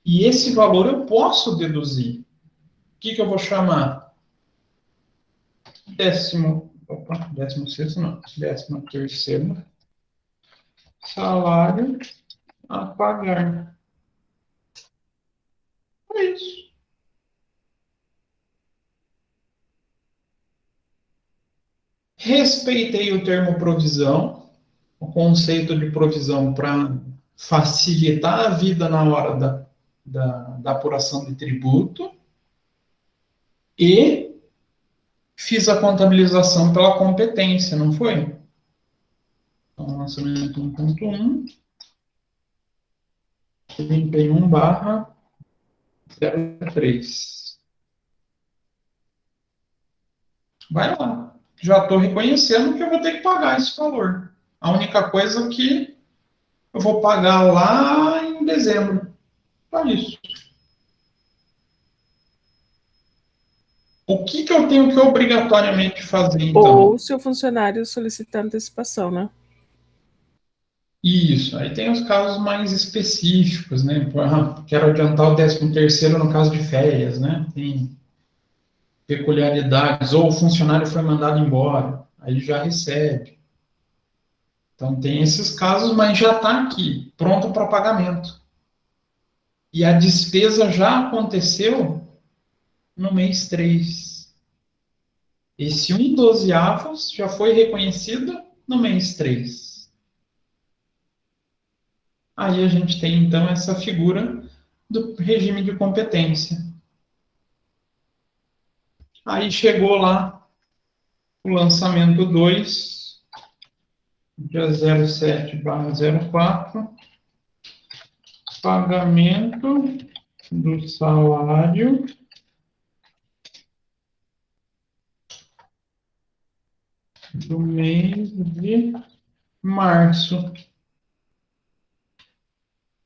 [SPEAKER 1] e esse valor eu posso deduzir. O que eu vou chamar? 16º não, 13º salário a pagar. É isso. Respeitei o termo provisão, o conceito de provisão para facilitar a vida na hora da apuração de tributo e fiz a contabilização pela competência, não foi? Então, lançamento 1.1, 31/03. Vai lá. Já estou reconhecendo que eu vou ter que pagar esse valor. A única coisa que eu vou pagar lá em dezembro. Só isso. O que eu tenho que obrigatoriamente fazer, então?
[SPEAKER 4] Ou se o funcionário solicitar antecipação, né?
[SPEAKER 1] Isso. Aí tem os casos mais específicos, né? Quero adiantar o 13º no caso de férias, né? Tem peculiaridades. Ou o funcionário foi mandado embora. Aí já recebe. Então tem esses casos, mas já está aqui, pronto para pagamento. E a despesa já aconteceu no mês 3. Esse 1/12 já foi reconhecido no mês 3. Aí a gente tem, então, essa figura do regime de competência. Aí chegou lá o lançamento 2, dia 07/04, pagamento do salário do mês de março.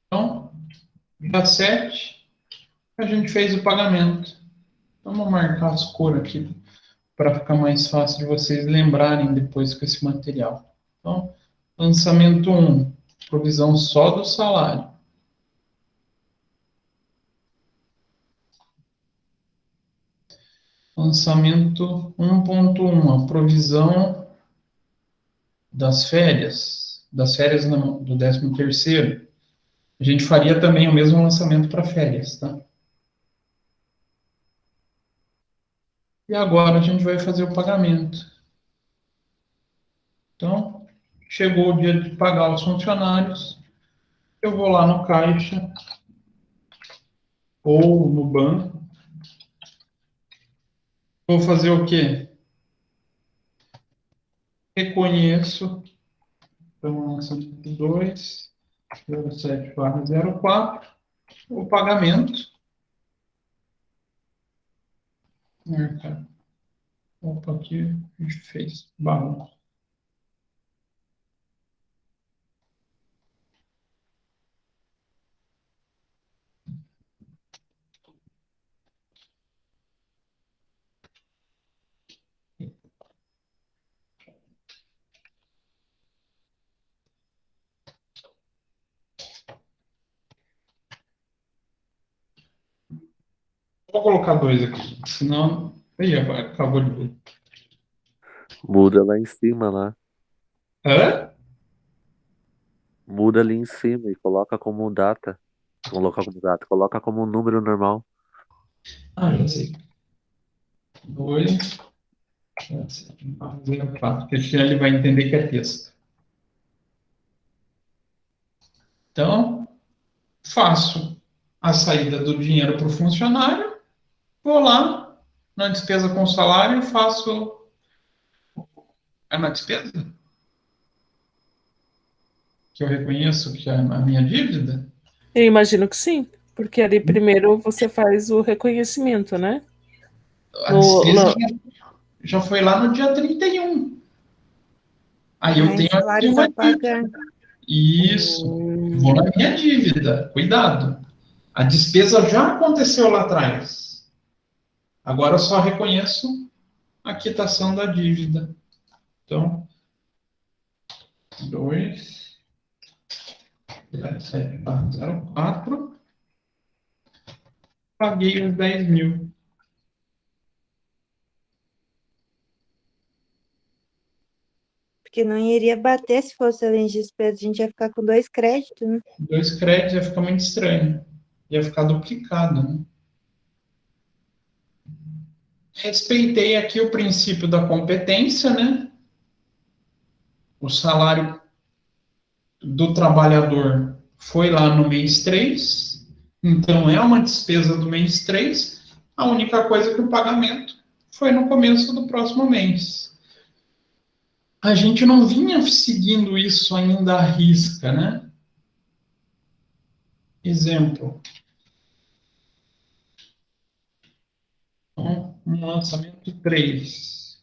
[SPEAKER 1] Então, dia 7, a gente fez o pagamento. Então, vamos marcar as cores aqui para ficar mais fácil de vocês lembrarem depois com esse material. Então, lançamento 1, provisão só do salário. Lançamento 1.1, a provisão das férias não, do 13º. A gente faria também o mesmo lançamento para férias, tá? E agora a gente vai fazer o pagamento. Então, chegou o dia de pagar os funcionários, eu vou lá no caixa ou no banco. Vou fazer o quê? Reconheço. Então, lançamento 2, 07/04, o pagamento. Marcar. Opa, aqui a gente fez barra. Vou colocar 2 aqui, senão... Ih, acabou de ver.
[SPEAKER 5] Muda lá em cima, lá.
[SPEAKER 1] Hã?
[SPEAKER 5] Muda ali em cima e coloca como data. Coloca como data. Coloca como um número normal.
[SPEAKER 1] Ah, já sei. 2, 04, porque senão ele vai entender que é texto. Então, faço a saída do dinheiro para o funcionário, vou lá na despesa com salário e faço... É na despesa? Que eu reconheço que é a minha dívida?
[SPEAKER 4] Eu imagino que sim, porque ali primeiro você faz o reconhecimento, né?
[SPEAKER 1] A
[SPEAKER 4] No,
[SPEAKER 1] despesa
[SPEAKER 4] no-
[SPEAKER 1] já foi lá no dia 31. Aí eu
[SPEAKER 2] Aí,
[SPEAKER 1] tenho aqui
[SPEAKER 2] salários
[SPEAKER 1] uma
[SPEAKER 2] a
[SPEAKER 1] dívida.
[SPEAKER 2] pagar.
[SPEAKER 1] Isso. Vou na minha dívida. Cuidado. A despesa já aconteceu lá atrás. Agora eu só reconheço a quitação da dívida. Então, 2, 07/04. Paguei os 10 mil.
[SPEAKER 2] Porque não iria bater se fosse além de despesa. A gente ia ficar com 2 créditos, né?
[SPEAKER 1] 2 créditos ia ficar muito estranho. Ia ficar duplicado, né? Respeitei aqui o princípio da competência, né? O salário do trabalhador foi lá no mês 3, então é uma despesa do mês 3. A única coisa é que o pagamento foi no começo do próximo mês. A gente não vinha seguindo isso ainda à risca, né? Exemplo. Então, um lançamento 3.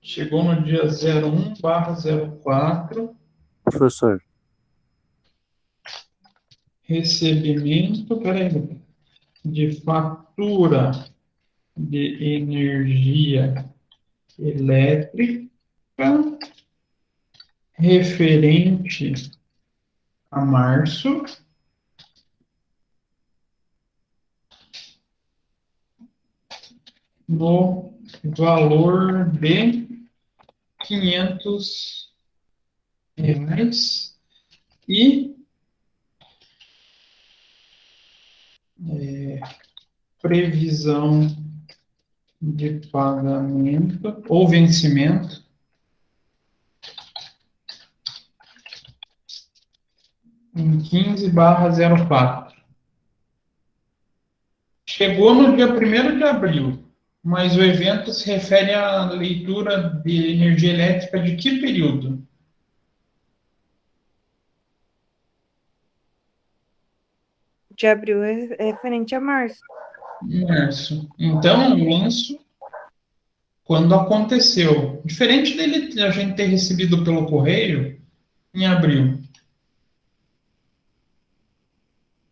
[SPEAKER 1] Chegou no dia 01/04.
[SPEAKER 5] Professor,
[SPEAKER 1] Recebimento, peraí, de fatura de energia elétrica referente a março, no valor de R$ 500 e previsão de pagamento ou vencimento em 15/04. Chegou no dia 1º de abril, mas o evento se refere à leitura de energia elétrica de que período?
[SPEAKER 2] de abril é referente a março.
[SPEAKER 1] Março. Então, eu lanço quando aconteceu. Diferente dele a gente ter recebido pelo correio em abril.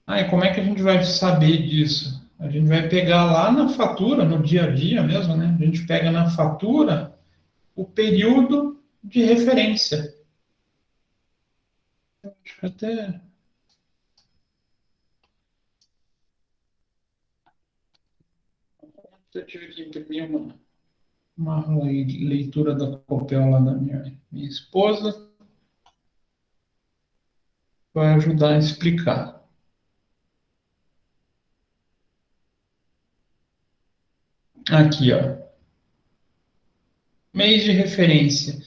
[SPEAKER 1] Ah, e como é que a gente vai saber disso? A gente vai pegar lá na fatura, no dia a dia mesmo, né? A gente pega na fatura o período de referência. Acho que até. Eu tive que imprimir uma leitura da Copel lá da minha esposa para ajudar a explicar. Aqui, ó. Mês de referência.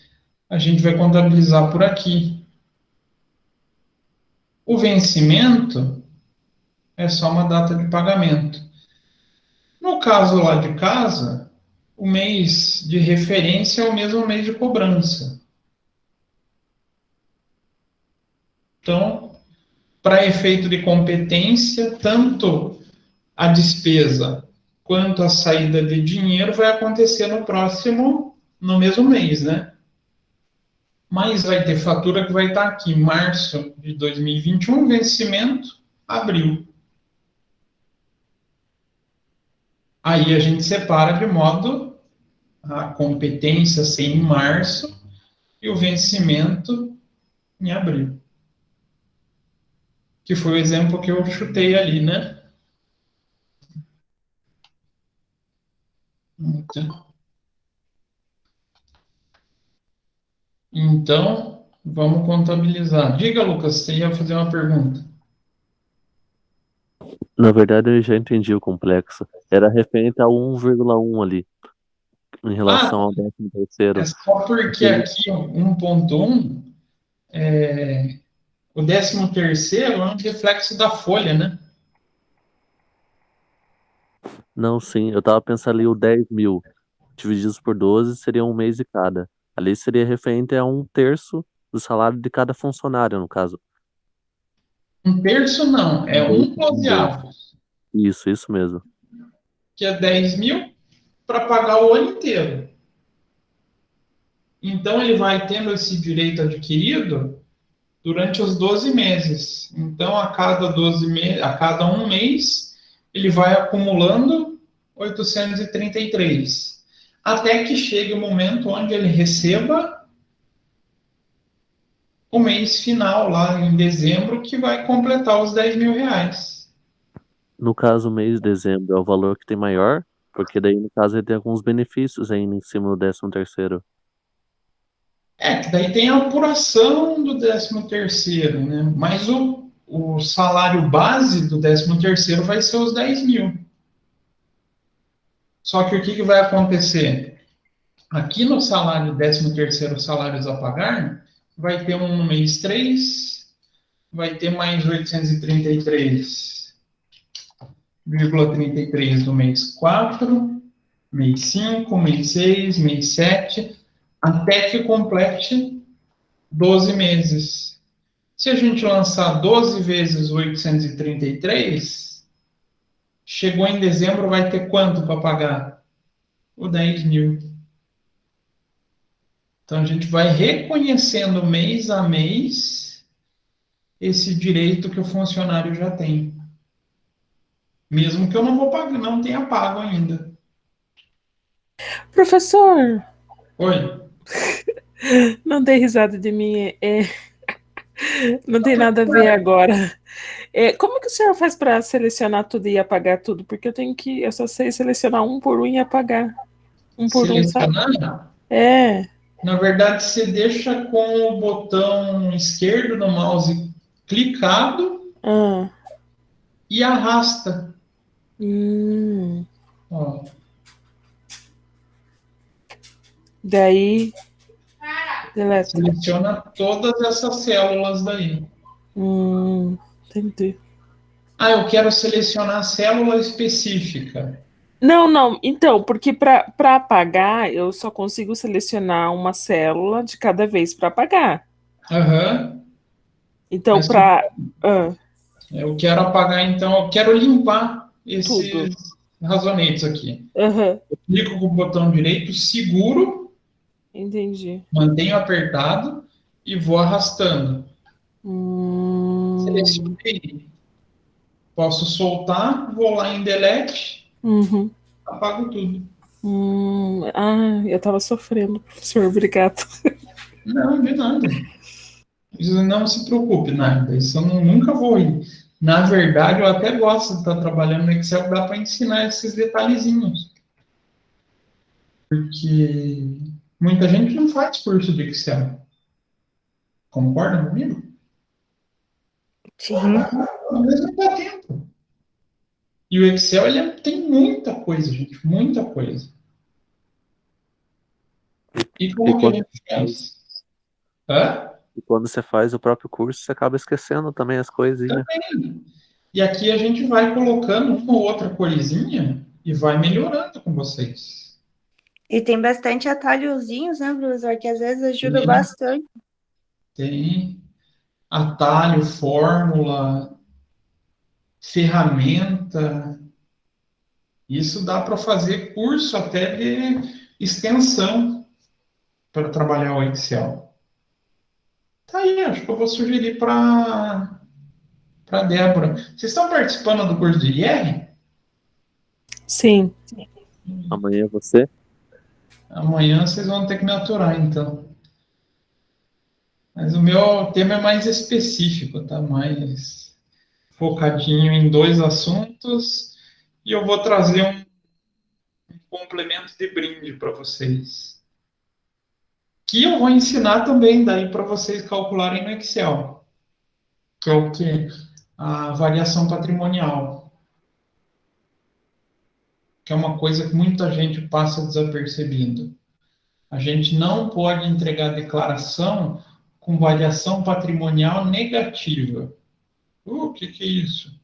[SPEAKER 1] A gente vai contabilizar por aqui. O vencimento é só uma data de pagamento. No caso lá de casa, o mês de referência é o mesmo mês de cobrança. Então, para efeito de competência, tanto a despesa quanto a saída de dinheiro vai acontecer no mesmo mês, né? Mas vai ter fatura que vai estar aqui, março de 2021, vencimento, abril. Aí a gente separa de modo a competência ser em março e o vencimento em abril. Que foi o exemplo que eu chutei ali, né? Então, vamos contabilizar. Diga, Lucas, você ia fazer uma pergunta.
[SPEAKER 5] Na verdade, eu já entendi o complexo. Era referente ao 1,1 ali, em relação ao 13º.
[SPEAKER 1] É só porque aqui, ó, 1.1, o 13º é um reflexo da folha, né?
[SPEAKER 5] Não, sim, eu tava pensando ali o 10.000 divididos por 12 seria um mês de cada. Ali seria referente a 1/3 do salário de cada funcionário, no caso.
[SPEAKER 1] Um terço não, é um 12
[SPEAKER 5] doze.
[SPEAKER 1] avos,
[SPEAKER 5] Isso mesmo.
[SPEAKER 1] que é 10 mil para pagar o ano inteiro. Então, ele vai tendo esse direito adquirido durante os 12 meses. Então, a cada 12 meses, a cada um mês, ele vai acumulando 833, até que chegue o momento onde ele receba o mês final, lá em dezembro, que vai completar os 10 mil reais.
[SPEAKER 5] No caso, o mês de dezembro é o valor que tem maior, porque daí, no caso, ele tem alguns benefícios ainda em cima do 13º.
[SPEAKER 1] Que daí tem a apuração do 13º, né? Mas o salário base do 13º vai ser os 10 mil. Só que o que vai acontecer? Aqui no salário 13º, salários a pagar, vai ter um no mês 3, vai ter mais 833,33 no mês 4, mês 5, mês 6, mês 7, até que complete 12 meses. Se a gente lançar 12 vezes 833, chegou em dezembro, vai ter quanto para pagar? O 10 mil. Então, a gente vai reconhecendo mês a mês esse direito que o funcionário já tem. Mesmo que eu não tenha pago ainda.
[SPEAKER 4] Professor,
[SPEAKER 1] Oi?
[SPEAKER 4] não dê risada de mim. Não tem nada a ver agora. Como que o senhor faz para selecionar tudo e apagar tudo? Porque eu só sei selecionar um por um e apagar. Um por um, sabe?
[SPEAKER 1] Selecionar? Na verdade, você deixa com o botão esquerdo do mouse clicado e arrasta. Ó.
[SPEAKER 4] Daí, deleta.
[SPEAKER 1] Seleciona todas essas células daí.
[SPEAKER 4] Entendi.
[SPEAKER 1] Eu quero selecionar a célula específica.
[SPEAKER 4] Não. Então, porque para apagar, eu só consigo selecionar uma célula de cada vez para apagar.
[SPEAKER 1] Aham.
[SPEAKER 4] Então,
[SPEAKER 1] Eu quero apagar, então, eu quero limpar esses
[SPEAKER 4] Tudo.
[SPEAKER 1] razonetes aqui.
[SPEAKER 4] Aham,
[SPEAKER 1] Eu clico com o botão direito, seguro,
[SPEAKER 4] entendi.
[SPEAKER 1] mantenho apertado e vou arrastando.
[SPEAKER 4] Hum,
[SPEAKER 1] Selecionei. Posso soltar, vou lá em delete,
[SPEAKER 4] uhum,
[SPEAKER 1] apago tudo.
[SPEAKER 4] eu tava sofrendo, professor, obrigado.
[SPEAKER 1] Não, de nada. Isso não se preocupe, nada. Isso eu nunca vou ir. Na verdade, eu até gosto de estar trabalhando no Excel, dá para ensinar esses detalhezinhos. Porque muita gente não faz curso de Excel. Concorda comigo?
[SPEAKER 2] Sim.
[SPEAKER 1] Às vezes não dá tempo. E o Excel, tem muita coisa, gente, muita coisa. E
[SPEAKER 5] E
[SPEAKER 1] como que a
[SPEAKER 5] quando,
[SPEAKER 1] gente faz? Hã?
[SPEAKER 5] e quando você faz o próprio curso, você acaba esquecendo também as coisinhas.
[SPEAKER 1] Também. E aqui a gente vai colocando uma ou outra coisinha e vai melhorando com vocês.
[SPEAKER 2] E tem bastante atalhozinhos, né, professor? Que às vezes ajuda
[SPEAKER 1] Tem,
[SPEAKER 2] bastante.
[SPEAKER 1] tem atalho, fórmula, ferramenta. Isso dá para fazer curso até de extensão para trabalhar o Excel. Tá aí, acho que eu vou sugerir para Débora. Vocês estão participando do curso de IR?
[SPEAKER 4] Sim,
[SPEAKER 5] Amanhã você?
[SPEAKER 1] Amanhã vocês vão ter que me aturar, então. Mas o meu tema é mais específico, tá? Mais focadinho em dois assuntos. E eu vou trazer um complemento de brinde para vocês. Que eu vou ensinar também daí para vocês calcularem no Excel. Que é o quê? A variação patrimonial. Que é uma coisa que muita gente passa desapercebido. A gente não pode entregar declaração com variação patrimonial negativa. O que é isso?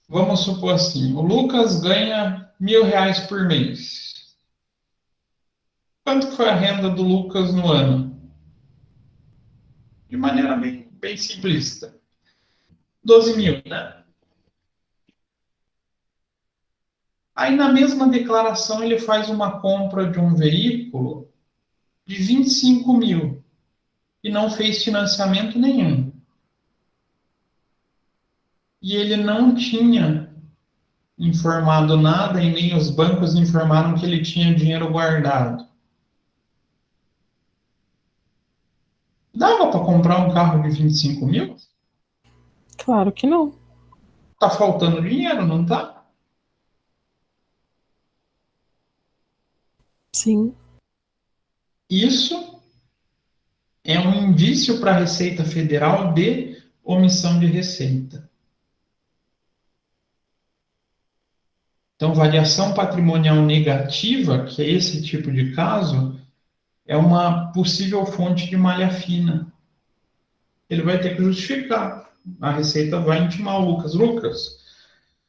[SPEAKER 1] Vamos supor assim, o Lucas ganha R$ 1.000 por mês. Quanto foi a renda do Lucas no ano? De maneira bem simplista. 12 mil, né? Aí na mesma declaração ele faz uma compra de um veículo de 25 mil e não fez financiamento nenhum. E ele não tinha informado nada e nem os bancos informaram que ele tinha dinheiro guardado. Dava para comprar um carro de 25 mil?
[SPEAKER 4] claro que não.
[SPEAKER 1] Tá faltando dinheiro, não tá?
[SPEAKER 4] Sim,
[SPEAKER 1] Isso é um indício para a Receita Federal de omissão de receita. Então, variação patrimonial negativa, que é esse tipo de caso, é uma possível fonte de malha fina. Ele vai ter que justificar. A Receita vai intimar o Lucas. Lucas,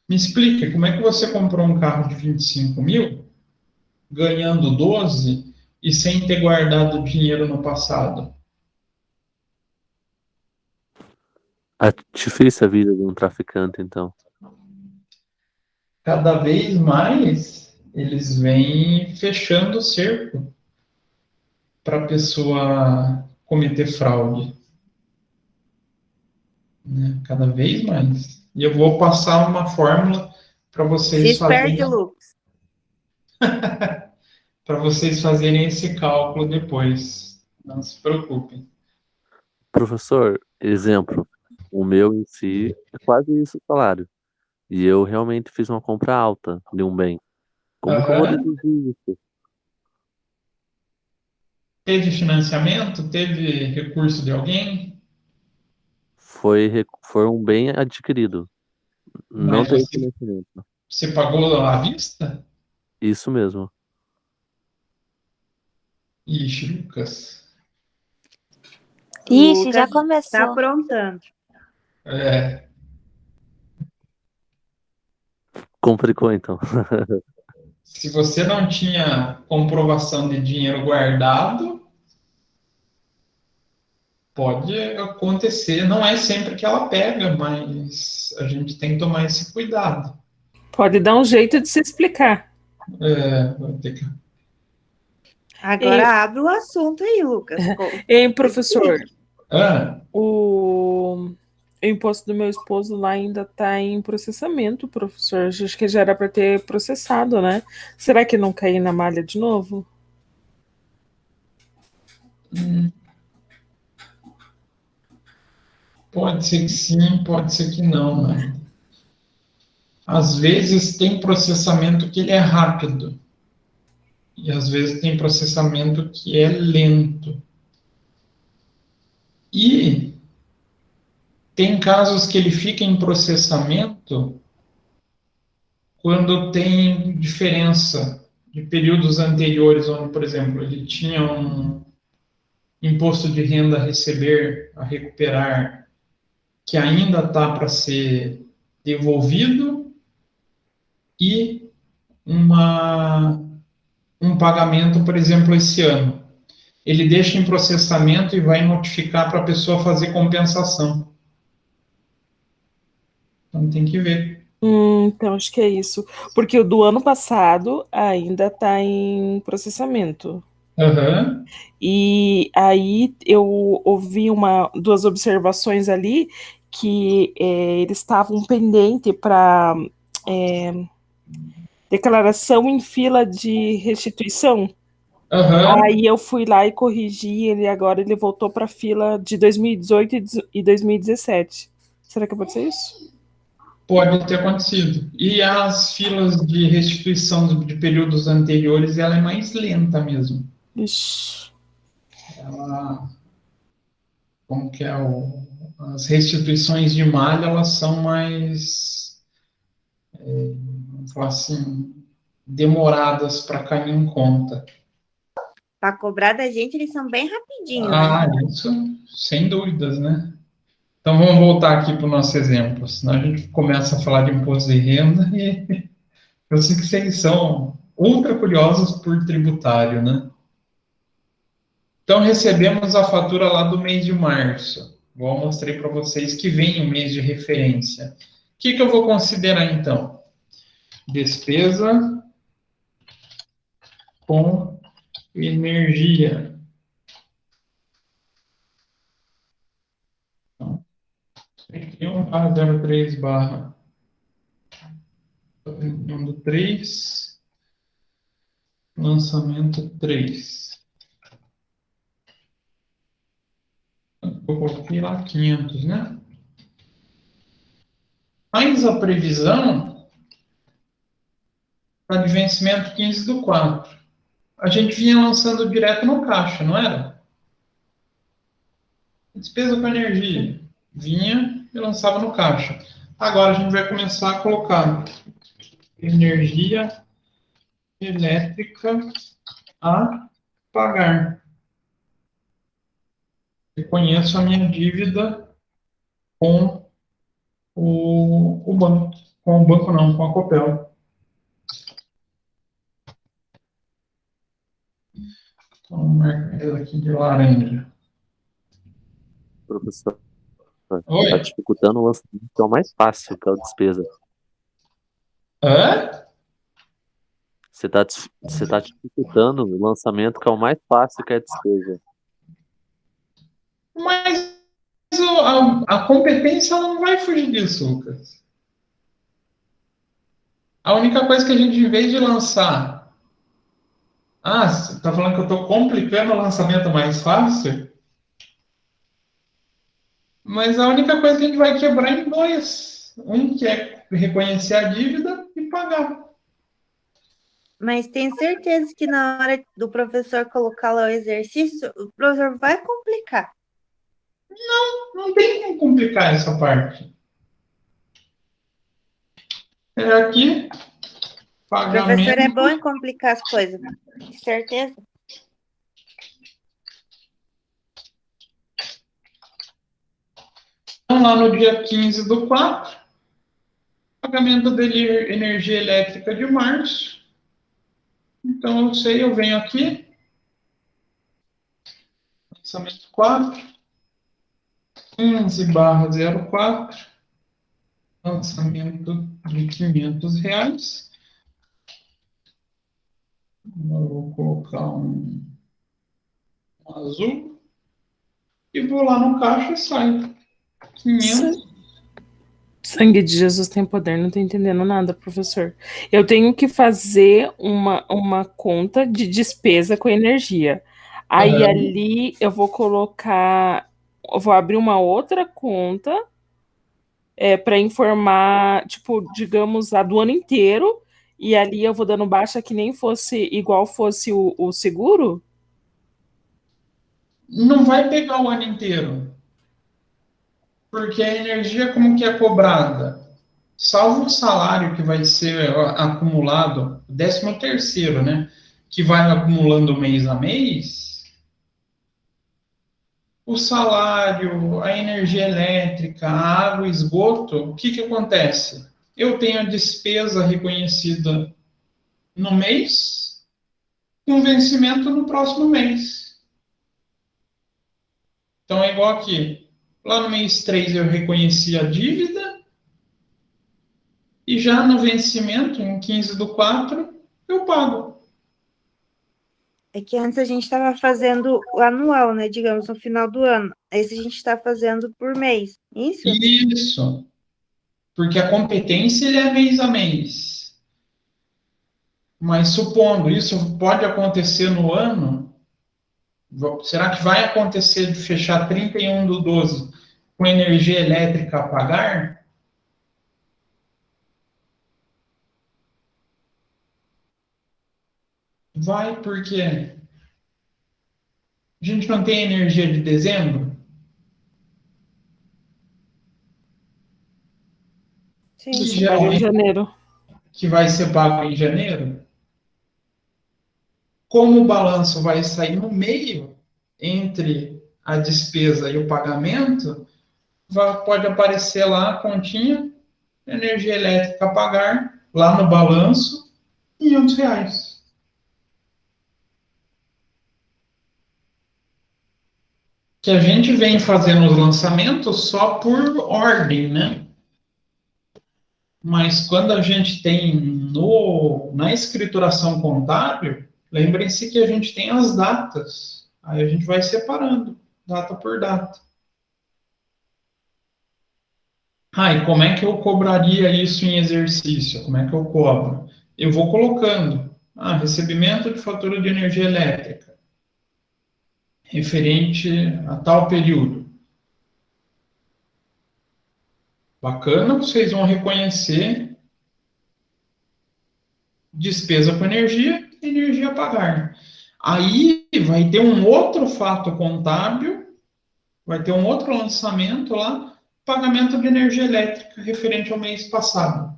[SPEAKER 1] me explica, como é que você comprou um carro de 25 mil, ganhando 12 e sem ter guardado dinheiro no passado?
[SPEAKER 5] É difícil a vida de um traficante, então.
[SPEAKER 1] Cada vez mais eles vêm fechando o cerco para a pessoa cometer fraude, né? Cada vez mais. E eu vou passar uma fórmula para
[SPEAKER 2] Se
[SPEAKER 1] vocês
[SPEAKER 2] esperte,
[SPEAKER 1] fazerem
[SPEAKER 2] Lucas.
[SPEAKER 1] esse cálculo depois. Não se preocupem.
[SPEAKER 5] Professor, exemplo, o meu em si é quase isso o salário. E eu realmente fiz uma compra alta de um bem. Como que eu vou
[SPEAKER 1] Aham.
[SPEAKER 5] deduzir isso?
[SPEAKER 1] Teve financiamento? Teve recurso de alguém?
[SPEAKER 5] Foi um bem adquirido. Não
[SPEAKER 1] Mas
[SPEAKER 5] teve financiamento.
[SPEAKER 1] você pagou à vista?
[SPEAKER 5] Isso mesmo.
[SPEAKER 1] Ixi, Lucas.
[SPEAKER 6] Ixi, já
[SPEAKER 2] Lucas tá
[SPEAKER 6] começou.
[SPEAKER 2] aprontando.
[SPEAKER 1] É,
[SPEAKER 5] Complicou então.
[SPEAKER 1] se você não tinha comprovação de dinheiro guardado, Pode acontecer, não é sempre que ela pega, mas a gente tem que tomar esse cuidado.
[SPEAKER 4] Pode dar um jeito de se explicar.
[SPEAKER 1] Vai ter que...
[SPEAKER 2] Agora abre o assunto aí, Lucas.
[SPEAKER 4] Hein, professor?
[SPEAKER 1] Ah,
[SPEAKER 4] O imposto do meu esposo lá ainda está em processamento, professor. Acho que já era para ter processado, né? Será que não cair na malha de novo?
[SPEAKER 1] pode ser que sim, pode ser que não, né? Às vezes tem processamento que ele é rápido, e às vezes tem processamento que é lento. E tem casos que ele fica em processamento quando tem diferença de períodos anteriores, onde, por exemplo, ele tinha um imposto de renda a receber, a recuperar, que ainda está para ser devolvido, e um pagamento, por exemplo, esse ano. Ele deixa em processamento e vai notificar para a pessoa fazer compensação. Então tem que ver.
[SPEAKER 4] Então acho que é isso. Porque o do ano passado ainda está em processamento.
[SPEAKER 1] Uhum.
[SPEAKER 4] E aí eu ouvi duas observações ali que eles estavam pendentes para declaração em fila de restituição.
[SPEAKER 1] Uhum.
[SPEAKER 4] Aí eu fui lá e corrigi ele, agora ele voltou para a fila de 2018 e 2017. Será que pode ser isso?
[SPEAKER 1] Pode ter acontecido. E as filas de restituição de períodos anteriores, ela é mais lenta mesmo.
[SPEAKER 4] Ixi.
[SPEAKER 1] Ela, como que é as restituições de malha, elas são mais, vamos falar assim, demoradas para cair em conta.
[SPEAKER 2] Para cobrar da gente, eles são bem rapidinho, né?
[SPEAKER 1] Isso, sem dúvidas, né? Então vamos voltar aqui para o nosso exemplo, senão a gente começa a falar de imposto de renda e eu sei que vocês são ultra curiosos por tributário, né? Então recebemos a fatura lá do mês de março. Igual eu mostrei para vocês que vem o mês de referência. O que eu vou considerar então? Despesa com energia. Então, 31/03 barra 3, lançamento 3. Eu coloquei lá 500, né? Mais a previsão para de vencimento 15/4. A gente vinha lançando direto no caixa, não era? Despesa com energia. Vinha e lançava no caixa. Agora a gente vai começar a colocar energia elétrica a pagar. Reconheço a minha dívida com o banco. Com o banco não, com a Copel. Então, marca ela aqui de laranja.
[SPEAKER 5] Professor,
[SPEAKER 1] Oi?
[SPEAKER 5] está dificultando o lançamento, que é o mais fácil, que é a despesa.
[SPEAKER 1] Hã?
[SPEAKER 5] Você tá dificultando o lançamento, que é o mais fácil, que é a despesa.
[SPEAKER 1] Mas a competência ela não vai fugir disso, Lucas. A única coisa que a gente, em vez de lançar... você está falando que eu estou complicando o lançamento mais fácil? Mas a única coisa que a gente vai quebrar em dois. Um que é reconhecer a dívida e pagar.
[SPEAKER 2] Mas tem certeza que na hora do professor colocar lá o exercício, o professor vai complicar.
[SPEAKER 1] Não tem como complicar essa parte. É aqui,
[SPEAKER 2] O professor
[SPEAKER 1] pagamento.
[SPEAKER 2] é bom em complicar as coisas. Certeza?
[SPEAKER 1] Então, lá no dia 15/4, pagamento de energia elétrica de março. Então, eu venho aqui, lançamento 4, 15/04, lançamento de R$ 500. Eu vou colocar um azul e vou lá no caixa e sai 500.
[SPEAKER 4] Sangue de Jesus tem poder, não tô entendendo nada, professor. Eu tenho que fazer uma conta de despesa com energia. Aí ali eu vou colocar, eu vou abrir uma outra conta para informar, tipo, digamos, a do ano inteiro, e ali eu vou dando baixa que nem fosse igual fosse o seguro?
[SPEAKER 1] Não vai pegar o ano inteiro, porque a energia como que é cobrada? Salvo o salário que vai ser acumulado, 13º, né? Que vai acumulando mês a mês, o salário, a energia elétrica, a água, o esgoto, o que acontece? Eu tenho a despesa reconhecida no mês, com vencimento no próximo mês. Então é igual aqui. Lá no mês 3 eu reconheci a dívida, e já no vencimento, em 15/04, eu pago.
[SPEAKER 2] É que antes a gente estava fazendo o anual, né? Digamos, no final do ano. Esse a gente está fazendo por mês. Isso?
[SPEAKER 1] Isso. Porque a competência ele é mês a mês. Mas supondo, isso pode acontecer no ano, será que vai acontecer de fechar 31/12 com energia elétrica a pagar? Vai, porque a gente não tem energia de dezembro,
[SPEAKER 2] Sim.
[SPEAKER 1] que
[SPEAKER 4] Você paga em
[SPEAKER 1] geralmente
[SPEAKER 4] janeiro.
[SPEAKER 1] que vai ser pago em janeiro. Como o balanço vai sair no meio entre a despesa e o pagamento, pode aparecer lá a continha, energia elétrica a pagar, lá no balanço, R$ 500. Que a gente vem fazendo os lançamentos só por ordem, né? Mas quando a gente tem na escrituração contábil, lembrem-se que a gente tem as datas. Aí a gente vai separando, data por data. E como é que eu cobraria isso em exercício? Como é que eu cobro? Eu vou colocando, recebimento de fatura de energia elétrica, referente a tal período. Bacana, vocês vão reconhecer despesa com energia, energia a pagar. Aí vai ter um outro fato contábil, vai ter um outro lançamento lá, pagamento de energia elétrica referente ao mês passado,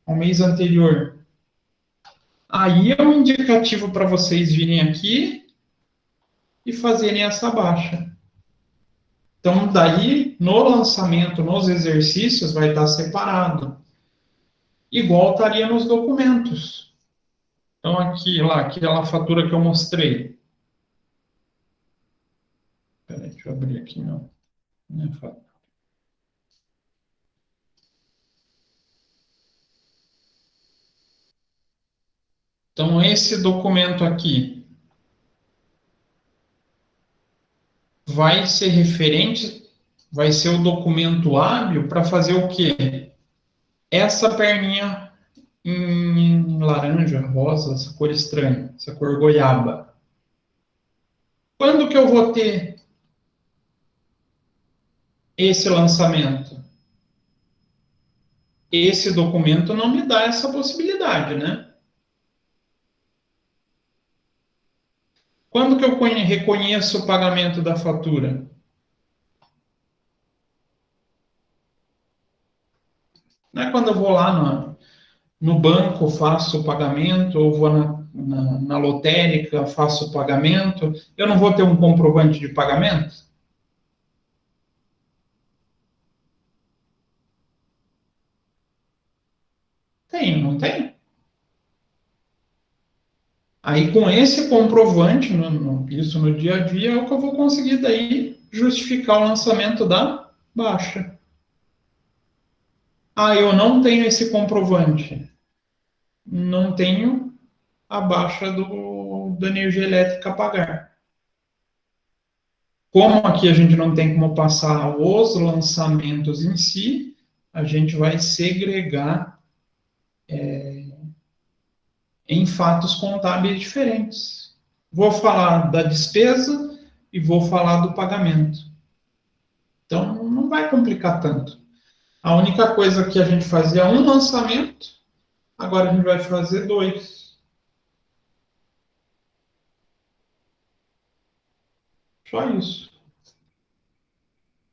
[SPEAKER 1] ao mês anterior. Aí é um indicativo para vocês virem aqui e fazerem essa baixa. Então, daí, no lançamento, nos exercícios, vai estar separado. Igual estaria nos documentos. Então, aquela fatura que eu mostrei. Peraí, deixa eu abrir aqui, não. Então, esse documento aqui vai ser referente, vai ser o documento hábil para fazer o quê? Essa perninha em laranja, rosa, essa cor estranha, essa cor goiaba. Quando que eu vou ter esse lançamento? Esse documento não me dá essa possibilidade, né? Quando que eu reconheço o pagamento da fatura? Não é quando eu vou lá no banco, faço o pagamento, ou vou na lotérica, faço o pagamento, eu não vou ter um comprovante de pagamento? Tem, não tem? Aí, com esse comprovante, isso no dia a dia, é o que eu vou conseguir daí justificar o lançamento da baixa. Ah, eu não tenho esse comprovante. Não tenho a baixa da energia elétrica a pagar. Como aqui a gente não tem como passar os lançamentos em si, a gente vai segregar em fatos contábeis diferentes. Vou falar da despesa e vou falar do pagamento. Então, não vai complicar tanto. A única coisa que a gente fazia é um lançamento, agora a gente vai fazer 2. Só isso.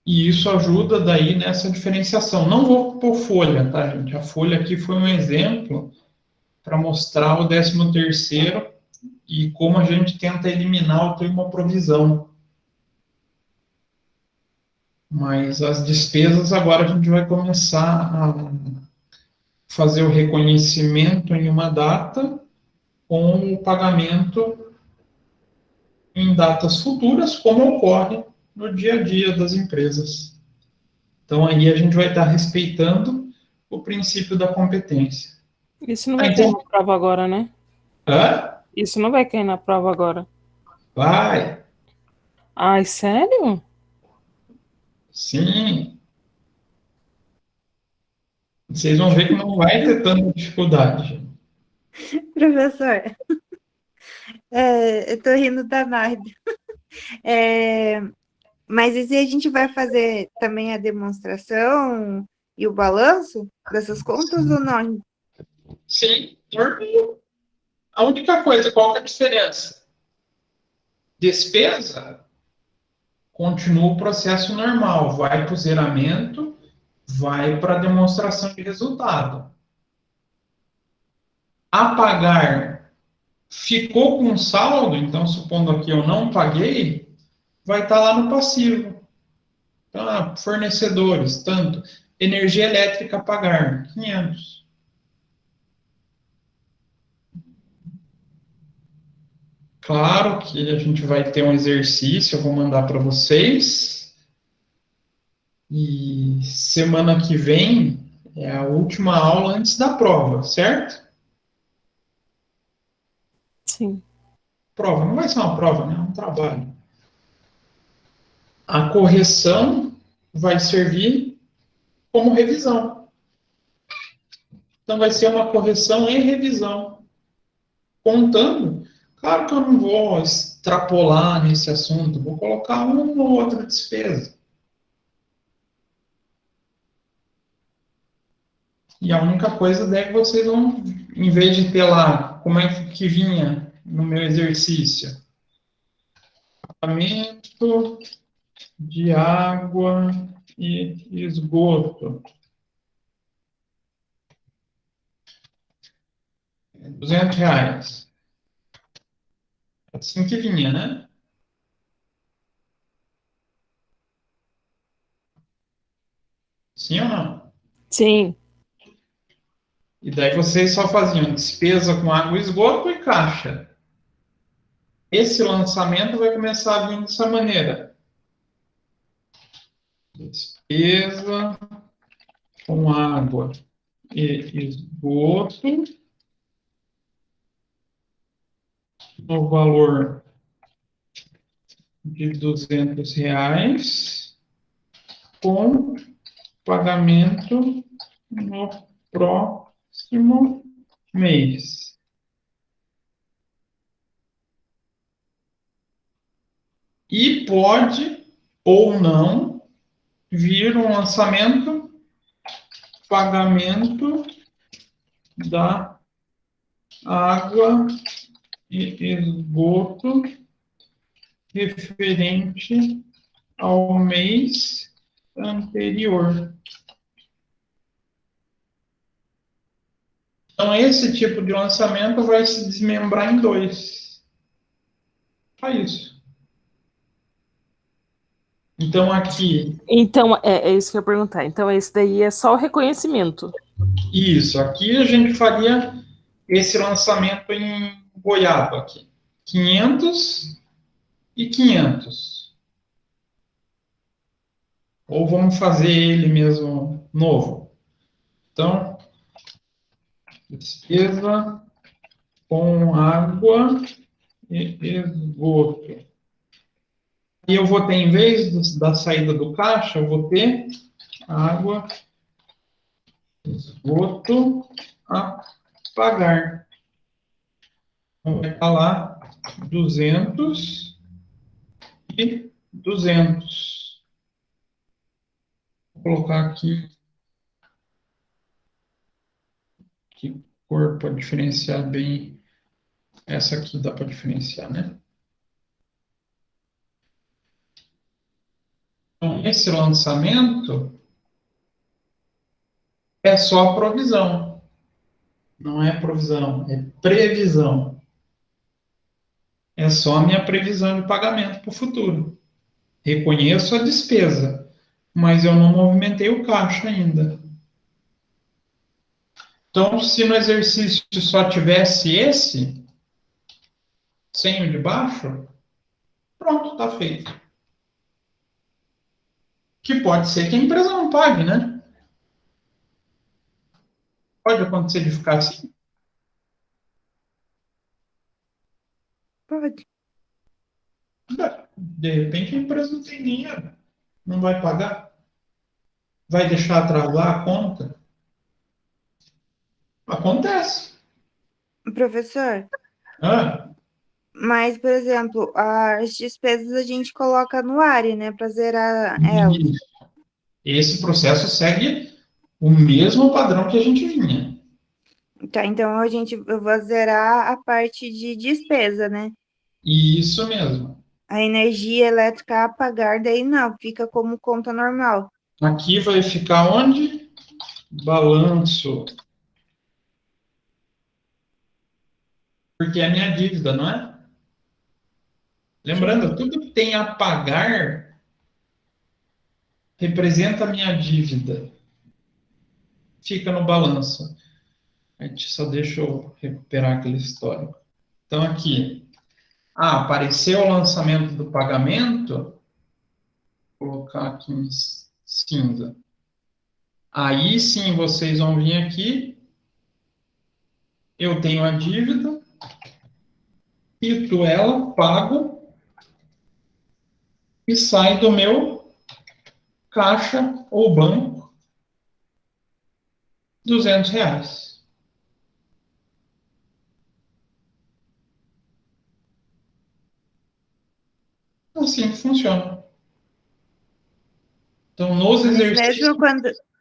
[SPEAKER 1] E isso ajuda daí nessa diferenciação. Não vou pôr folha, tá, gente? A folha aqui foi um exemplo para mostrar o 13º e como a gente tenta eliminar o termo provisão. Mas as despesas, agora a gente vai começar a fazer o reconhecimento em uma data com o pagamento em datas futuras, como ocorre no dia a dia das empresas. Então, aí a gente vai estar respeitando o princípio da competência.
[SPEAKER 4] Isso não vai cair na prova agora, né?
[SPEAKER 1] Hã?
[SPEAKER 4] Isso não vai cair na prova agora.
[SPEAKER 1] Vai.
[SPEAKER 4] Ai, sério?
[SPEAKER 1] Sim. Vocês vão ver que não vai ter tanta dificuldade.
[SPEAKER 2] Professor, eu tô rindo da Narda. Mas e se a gente vai fazer também a demonstração e o balanço dessas contas ou não?
[SPEAKER 1] Sim, normal. A única coisa, qual que é a diferença? Despesa continua o processo normal, vai para o zeramento, vai para a demonstração de resultado. A pagar ficou com saldo, então supondo aqui eu não paguei, vai estar lá no passivo. Então, fornecedores, tanto. Energia elétrica a pagar, 500. Claro que a gente vai ter um exercício, eu vou mandar para vocês. E semana que vem é a última aula antes da prova, certo?
[SPEAKER 4] Sim.
[SPEAKER 1] Prova, não vai ser uma prova, né? É um trabalho. A correção vai servir como revisão. Então, vai ser uma correção e revisão. Contando, claro que eu não vou extrapolar nesse assunto, vou colocar uma ou outra despesa. E a única coisa é que vocês vão, em vez de ter lá, como é que vinha no meu exercício? Pagamento de água e esgoto. R$ 200. Assim que vinha, né? Sim ou não?
[SPEAKER 4] Sim.
[SPEAKER 1] E daí vocês só faziam despesa com água, esgoto e caixa. Esse lançamento vai começar a vir dessa maneira. Despesa com água e esgoto no valor de R$ 200 com pagamento no próximo mês. E pode ou não vir um lançamento, pagamento da água e esgoto referente ao mês anterior. Então, esse tipo de lançamento vai se desmembrar em 2. Só isso. Então, aqui...
[SPEAKER 4] Então, é isso que eu ia perguntar. Então, esse daí é só o reconhecimento.
[SPEAKER 1] Isso. Aqui a gente faria esse lançamento em goiaba aqui. 500 e 500. Ou vamos fazer ele mesmo novo? Então, despesa com água e esgoto. E eu vou ter, em vez da saída do caixa, eu vou ter água, esgoto a pagar. Então, vai estar lá 200 e 200. Vou colocar aqui que cor para diferenciar bem. Essa aqui dá para diferenciar, né? Então, esse lançamento é só provisão. Não é provisão, é previsão. É só a minha previsão de pagamento para o futuro. Reconheço a despesa, mas eu não movimentei o caixa ainda. Então, se no exercício só tivesse esse, sem o de baixo, pronto, está feito. Que pode ser que a empresa não pague, né? Pode acontecer de ficar assim.
[SPEAKER 2] Pode.
[SPEAKER 1] De repente a empresa não tem dinheiro, não vai pagar, vai deixar atrasar a conta. Acontece.
[SPEAKER 2] Professor,
[SPEAKER 1] Ah,
[SPEAKER 2] mas, por exemplo, as despesas a gente coloca no ARE, né, para zerar elas.
[SPEAKER 1] isso. Esse processo segue o mesmo padrão que a gente vinha.
[SPEAKER 2] Tá, então eu vou zerar a parte de despesa, né?
[SPEAKER 1] Isso mesmo.
[SPEAKER 2] A energia elétrica a pagar, daí não, fica como conta normal.
[SPEAKER 1] Aqui vai ficar onde? Balanço. Porque é a minha dívida, não é? Lembrando, tudo que tem a pagar representa a minha dívida. Fica no balanço. A gente só deixa eu recuperar aquele histórico. Então, aqui. Apareceu o lançamento do pagamento. Vou colocar aqui em cinza. Aí sim vocês vão vir aqui. Eu tenho a dívida. Quito ela, pago. E sai do meu caixa ou banco R$ 200. Assim que funciona. Então, nos
[SPEAKER 2] Mas
[SPEAKER 1] exercícios.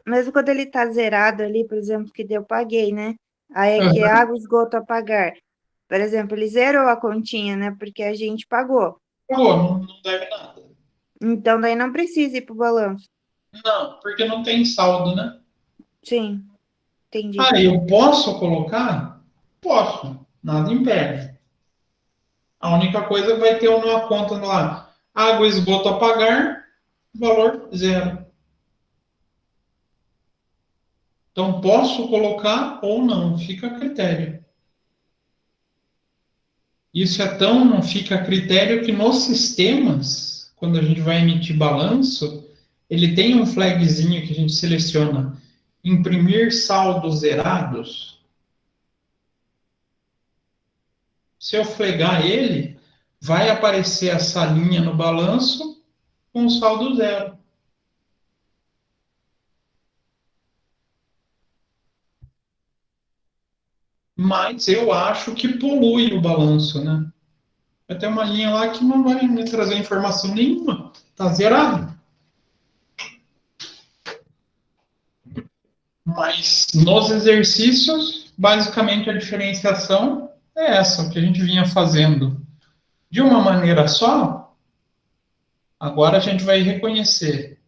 [SPEAKER 2] mesmo quando ele tá zerado ali, por exemplo, que eu paguei, né? Aí aqui é água, esgoto a pagar. Por exemplo, ele zerou a continha, né? Porque a gente pagou.
[SPEAKER 1] Pô, não deve nada.
[SPEAKER 2] Então daí não precisa ir pro balanço.
[SPEAKER 1] Não, porque não tem saldo, né?
[SPEAKER 2] Sim, entendi.
[SPEAKER 1] Eu posso colocar? Posso. Nada impede. A única coisa vai ter uma conta lá. Água, esgoto a pagar, valor zero. Então, posso colocar ou não, fica a critério. Isso não fica a critério que nos sistemas, quando a gente vai emitir balanço, ele tem um flagzinho que a gente seleciona, imprimir saldos zerados. Se eu flegar ele, vai aparecer essa linha no balanço com saldo zero. Mas eu acho que polui o balanço, né? Vai ter uma linha lá que não vai me trazer informação nenhuma. Está zerado. Mas nos exercícios, basicamente a diferenciação é essa, o que a gente vinha fazendo de uma maneira só. Agora a gente vai reconhecer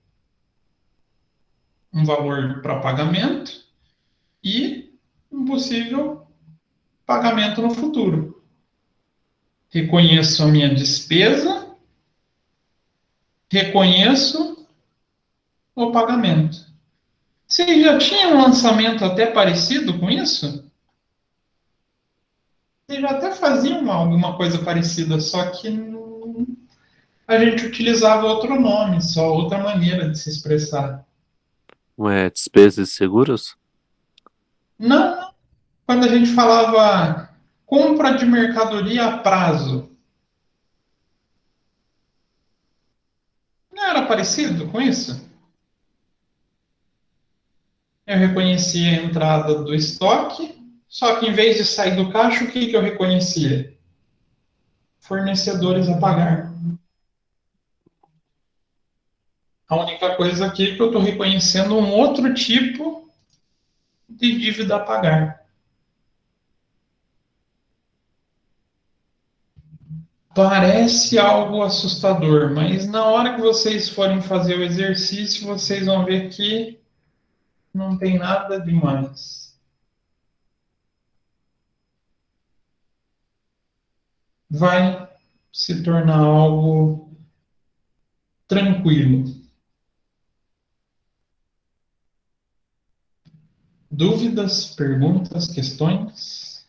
[SPEAKER 1] um valor para pagamento e um possível pagamento no futuro. Reconheço a minha despesa, reconheço o pagamento. Você já tinha um lançamento até parecido com isso? Você já até fazia alguma coisa parecida, só que a gente utilizava outro nome, só outra maneira de se expressar.
[SPEAKER 5] Não é despesas e seguros?
[SPEAKER 1] Não, quando a gente falava compra de mercadoria a prazo, não era parecido com isso? Eu reconhecia a entrada do estoque, só que em vez de sair do caixa, o que que eu reconhecia? Fornecedores a pagar. A única coisa aqui é que eu estou reconhecendo um outro tipo de dívida a pagar. Parece algo assustador, mas na hora que vocês forem fazer o exercício, vocês vão ver que não tem nada demais. Vai se tornar algo tranquilo. Dúvidas, perguntas, questões?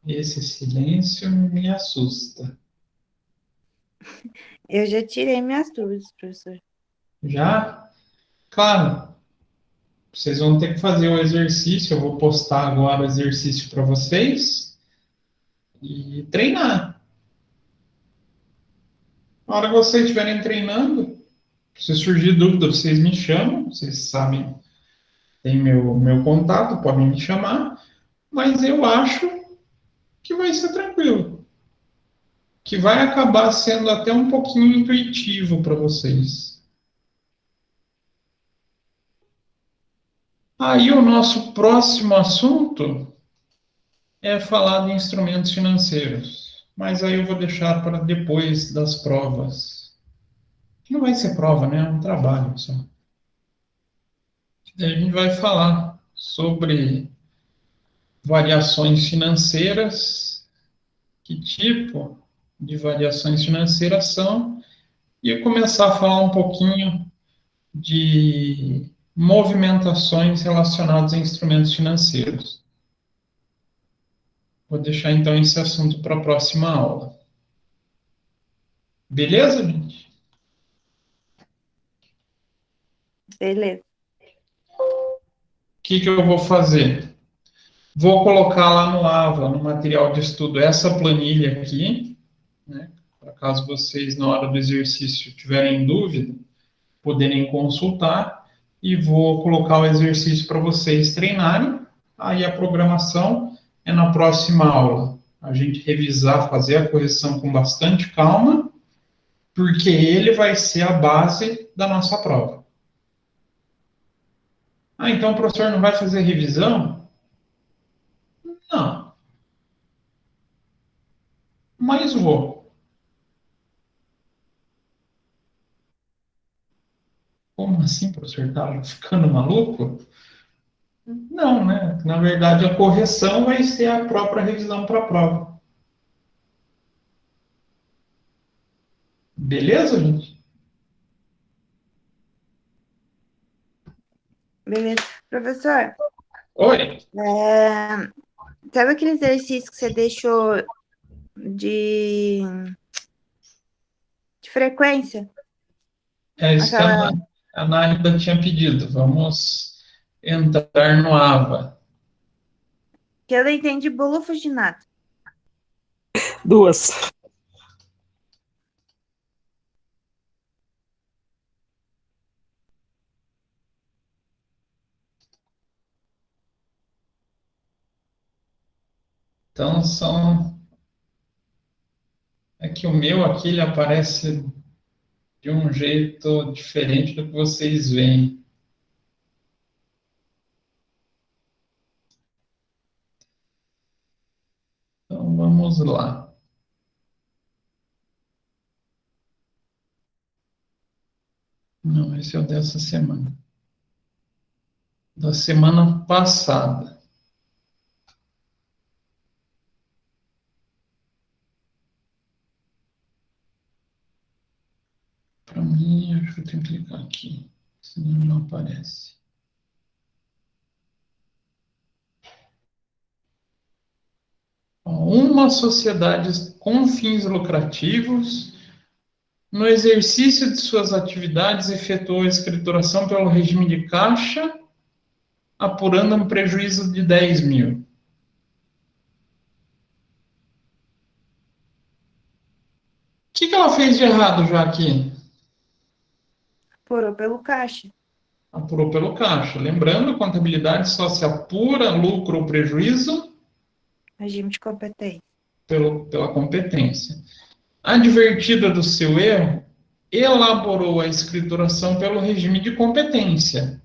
[SPEAKER 1] Esse silêncio me assusta.
[SPEAKER 2] Eu já tirei minhas dúvidas, professor.
[SPEAKER 1] Já? Claro, vocês vão ter que fazer o exercício. Eu vou postar agora o exercício para vocês e treinar. Na hora que vocês estiverem treinando, se surgir dúvida, vocês me chamam. Vocês sabem, tem meu contato, podem me chamar. Mas eu acho que vai ser tranquilo. Que vai acabar sendo até um pouquinho intuitivo para vocês. Aí o nosso próximo assunto é falar de instrumentos financeiros. Mas aí eu vou deixar para depois das provas. Não vai ser prova, né? É um trabalho só. Daí a gente vai falar sobre variações financeiras, que tipo de variações financeiras são, e eu começar a falar um pouquinho de movimentações relacionadas a instrumentos financeiros. Vou deixar então esse assunto para a próxima aula. Beleza, gente?
[SPEAKER 2] Beleza.
[SPEAKER 1] O que que eu vou fazer? Vou colocar lá no AVA, no material de estudo, essa planilha aqui, né? Para caso vocês, na hora do exercício, tiverem dúvida, poderem consultar. E vou colocar o exercício para vocês treinarem. Aí a programação é na próxima aula. A gente revisar, fazer a correção com bastante calma, porque ele vai ser a base da nossa prova. Ah, então o professor não vai fazer revisão? Não, mas vou. Como assim, professor? Tá ficando maluco? Não, né? Na verdade, a correção vai ser a própria revisão para a prova. Beleza, gente?
[SPEAKER 2] Beleza. Professor,
[SPEAKER 1] Oi.
[SPEAKER 2] sabe aquele exercício que você deixou de, de frequência?
[SPEAKER 1] É isso que
[SPEAKER 2] Aquela
[SPEAKER 1] a Náida tinha pedido. Vamos entrar no AVA.
[SPEAKER 2] que eu entendi bolo fuginato.
[SPEAKER 4] Duas.
[SPEAKER 1] Então, são. É que o meu aqui ele aparece de um jeito diferente do que vocês veem. Então, vamos lá. Não, esse é o dessa semana. Da semana passada. Para mim, acho que eu tenho que clicar aqui, senão não aparece. Uma sociedade com fins lucrativos, no exercício de suas atividades, efetuou a escrituração pelo regime de caixa, apurando um prejuízo de 10 mil. O que ela fez de errado já aqui?
[SPEAKER 2] Apurou pelo caixa.
[SPEAKER 1] Apurou pelo caixa. Lembrando, contabilidade só se apura lucro ou prejuízo
[SPEAKER 2] Regime de competência.
[SPEAKER 1] pela competência. Advertida do seu erro, elaborou a escrituração pelo regime de competência,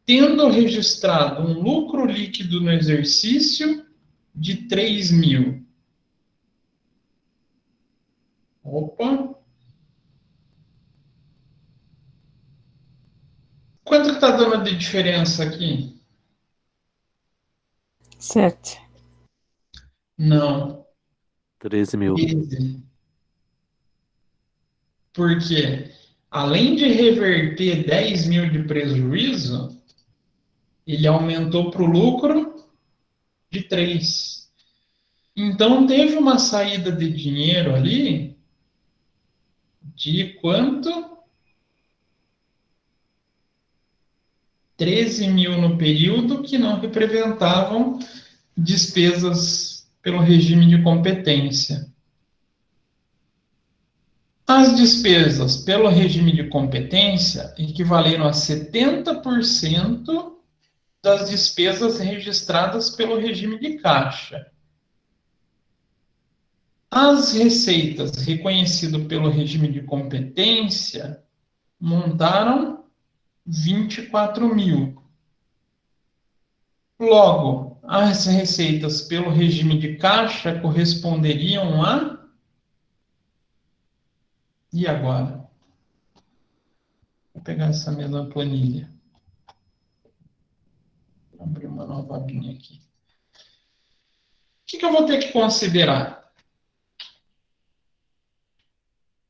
[SPEAKER 1] tendo registrado um lucro líquido no exercício de 3 mil. Opa! Quanto está dando de diferença aqui?
[SPEAKER 4] 7.
[SPEAKER 1] Não,
[SPEAKER 5] 13 mil.
[SPEAKER 1] 13. Porque, além de reverter 10 mil de prejuízo, ele aumentou para o lucro de 3. Então, teve uma saída de dinheiro ali de quanto? 13 mil no período, que não representavam despesas pelo regime de competência. As despesas pelo regime de competência equivaleram a 70% das despesas registradas pelo regime de caixa. As receitas reconhecidas pelo regime de competência montaram 24 mil. Logo, as receitas pelo regime de caixa corresponderiam a... E agora? Vou pegar essa mesma planilha. Vou abrir uma nova abinha aqui. O que eu vou ter que considerar?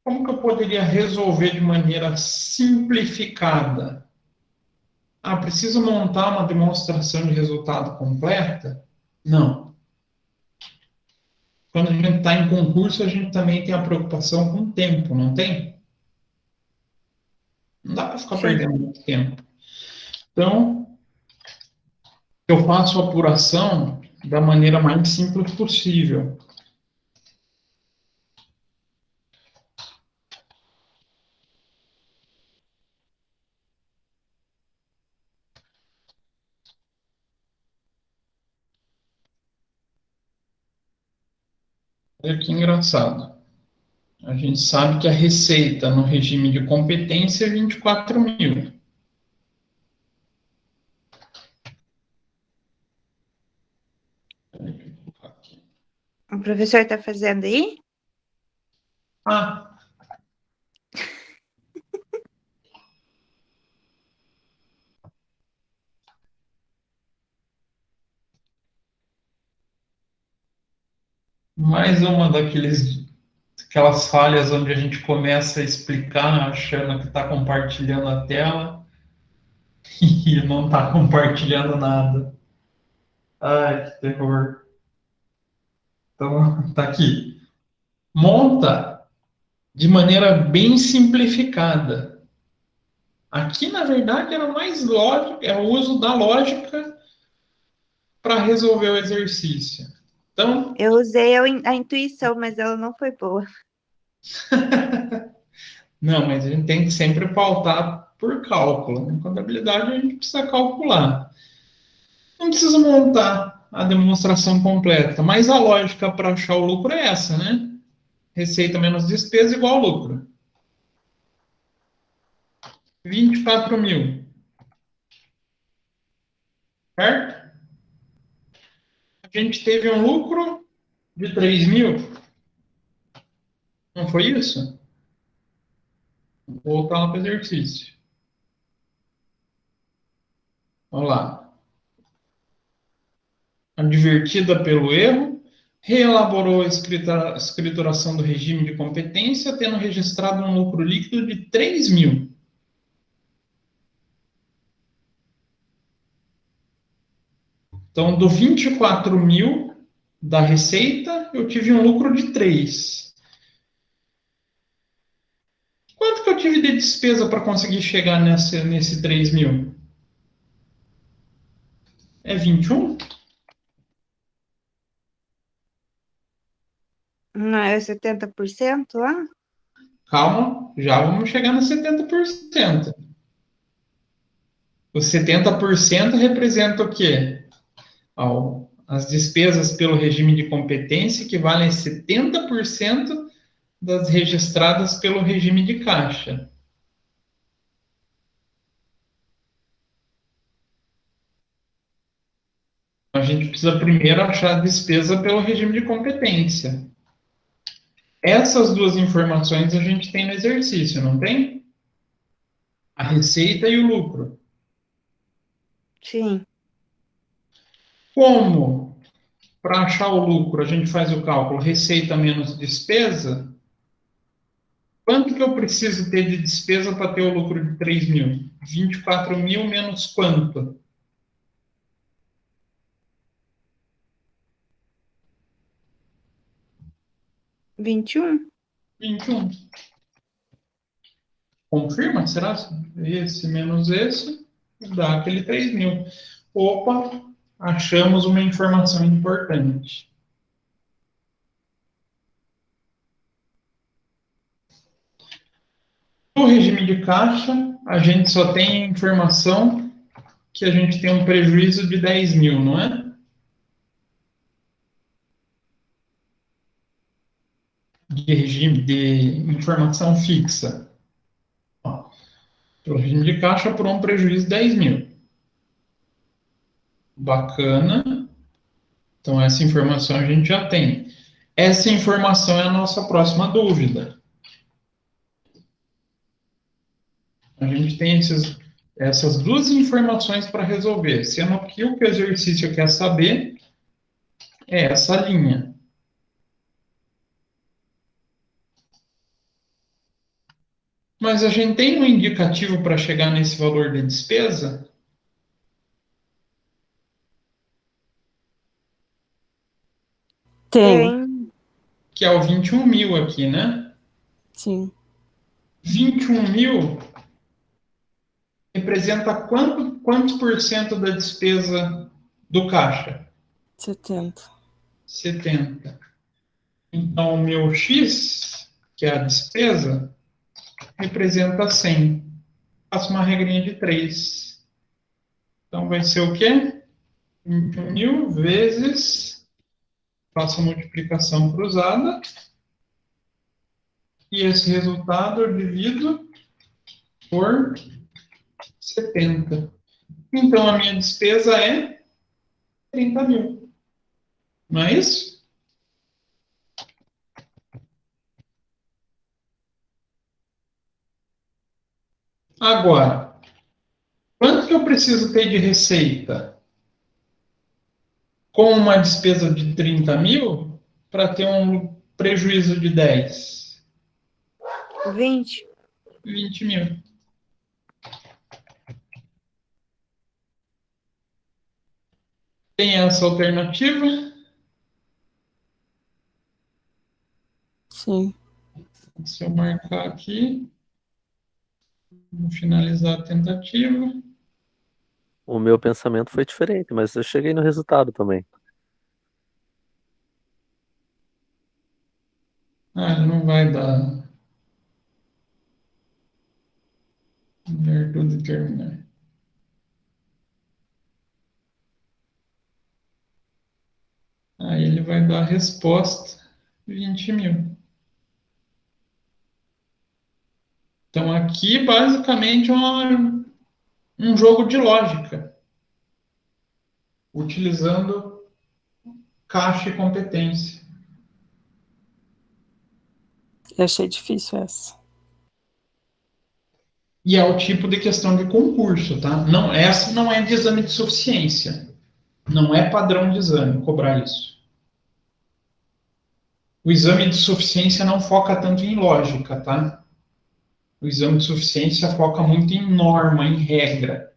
[SPEAKER 1] Como que eu poderia resolver de maneira simplificada? Preciso montar uma demonstração de resultado completa? Não. Quando a gente está em concurso, a gente também tem a preocupação com o tempo, não tem? Não dá para ficar perdendo muito tempo. Então, eu faço a apuração da maneira mais simples possível. Olha que engraçado. A gente sabe que a receita no regime de competência é 24 mil.
[SPEAKER 2] O professor está fazendo aí?
[SPEAKER 1] Ah, mais uma aquelas falhas onde a gente começa a explicar achando que está compartilhando a tela e não está compartilhando nada. Ai, que terror. Então, tá aqui. Monta de maneira bem simplificada. Aqui, na verdade, era mais lógico, é o uso da lógica para resolver o exercício. Então,
[SPEAKER 2] Eu usei a intuição, mas ela não foi boa.
[SPEAKER 1] não, mas a gente tem que sempre pautar por cálculo. Na contabilidade, a gente precisa calcular. Não precisa montar a demonstração completa, mas a lógica para achar o lucro é essa, né? Receita menos despesa igual lucro. 24 mil. Certo? A gente teve um lucro de 3 mil. Não foi isso? Vou voltar lá para o exercício. Vamos lá. Advertida pelo erro, reelaborou a escrituração do regime de competência, tendo registrado um lucro líquido de 3 mil. Então, do 24 mil da receita, eu tive um lucro de 3. Quanto que eu tive de despesa para conseguir chegar nesse 3 mil? É 21?
[SPEAKER 2] Não é 70% lá?
[SPEAKER 1] Calma, já vamos chegar nos 70%. Os 70% representa o quê? As despesas pelo regime de competência equivalem a 70% das registradas pelo regime de caixa. A gente precisa primeiro achar a despesa pelo regime de competência. Essas duas informações a gente tem no exercício, não tem? A receita e o lucro.
[SPEAKER 2] Sim.
[SPEAKER 1] Como, para achar o lucro, a gente faz o cálculo receita menos despesa? Quanto que eu preciso ter de despesa para ter o lucro de 3 mil? 24 mil menos quanto?
[SPEAKER 2] 21?
[SPEAKER 1] 21. Confirma? Será? Esse menos esse dá aquele 3 mil. Opa, achamos uma informação importante. No regime de caixa, a gente só tem informação que a gente tem um prejuízo de 10 mil, não é? De regime de informação fixa. Para o regime de caixa, por um prejuízo de 10 mil. Bacana. Então, essa informação a gente já tem. Essa informação é a nossa próxima dúvida. A gente tem essas duas informações para resolver, sendo que o que o exercício quer saber é essa linha. Mas a gente tem um indicativo para chegar nesse valor de despesa?
[SPEAKER 2] Tem.
[SPEAKER 1] Que é o 21 mil aqui, né?
[SPEAKER 3] Sim.
[SPEAKER 1] 21 mil representa quantos por cento da despesa do caixa?
[SPEAKER 3] 70.
[SPEAKER 1] 70. Então, o meu X, que é a despesa, representa 100. Faço uma regrinha de 3. Então, vai ser o quê? 21 mil vezes, faço a multiplicação cruzada, e esse resultado eu divido por 70. Então, a minha despesa é 30 mil. Não é isso? Agora, quanto que eu preciso ter de receita com uma despesa de 30 mil para ter um prejuízo de 10?
[SPEAKER 2] 20?
[SPEAKER 1] 20 mil. Tem essa alternativa?
[SPEAKER 3] Sim.
[SPEAKER 1] Se eu marcar aqui, vou finalizar a tentativa.
[SPEAKER 5] O meu pensamento foi diferente, mas eu cheguei no resultado também.
[SPEAKER 1] Ele não vai dar. Virtude determinar. Aí ele vai dar a resposta 20 mil. Então aqui basicamente é um jogo de lógica, utilizando caixa e competência.
[SPEAKER 3] Eu achei difícil essa.
[SPEAKER 1] E é o tipo de questão de concurso, tá? Não, essa não é de exame de suficiência. Não é padrão de exame cobrar isso. O exame de suficiência não foca tanto em lógica, tá? O exame de suficiência foca muito em norma, em regra.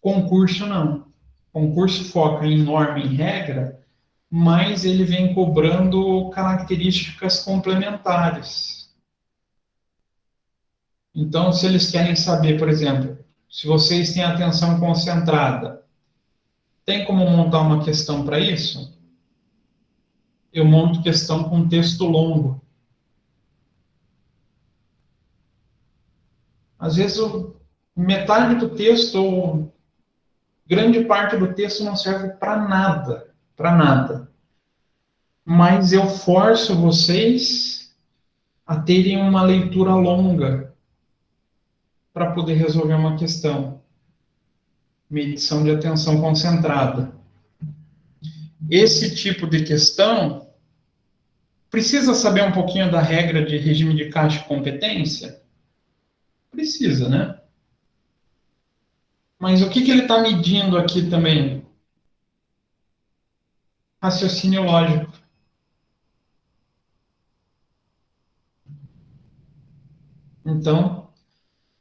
[SPEAKER 1] Concurso não. Concurso foca em norma, em regra, mas ele vem cobrando características complementares. Então, se eles querem saber, por exemplo, se vocês têm atenção concentrada, tem como montar uma questão para isso? Eu monto questão com texto longo. Às vezes, metade do texto, ou grande parte do texto não serve para nada, para nada. Mas eu forço vocês a terem uma leitura longa para poder resolver uma questão. Medição de atenção concentrada. Esse tipo de questão precisa saber um pouquinho da regra de regime de caixa e competência? Precisa, né? Mas o que ele está medindo aqui também? Raciocínio lógico. Então,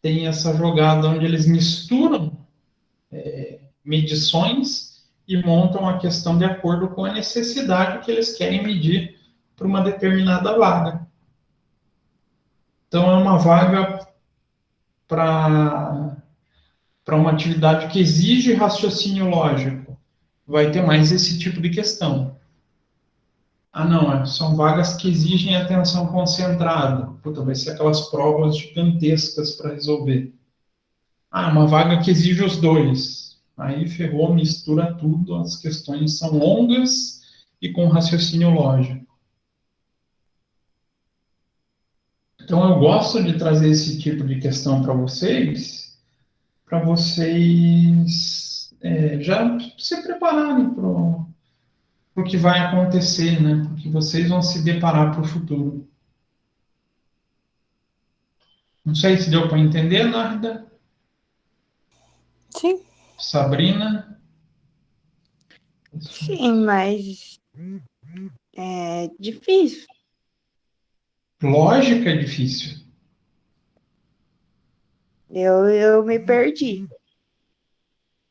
[SPEAKER 1] tem essa jogada onde eles misturam medições e montam a questão de acordo com a necessidade que eles querem medir para uma determinada vaga. Então, é uma vaga para uma atividade que exige raciocínio lógico. Vai ter mais esse tipo de questão. Ah, não, são vagas que exigem atenção concentrada. Puta, vai ser aquelas provas gigantescas para resolver. Ah, uma vaga que exige os dois. Aí ferrou, mistura tudo, as questões são longas e com raciocínio lógico. Então eu gosto de trazer esse tipo de questão para vocês já se prepararem para o que vai acontecer, né? Porque vocês vão se deparar para o futuro. Não sei se deu para entender, Narda,
[SPEAKER 3] Sim.
[SPEAKER 1] Sabrina.
[SPEAKER 2] Sim, mas é difícil.
[SPEAKER 1] Lógica é difícil.
[SPEAKER 2] Eu me perdi.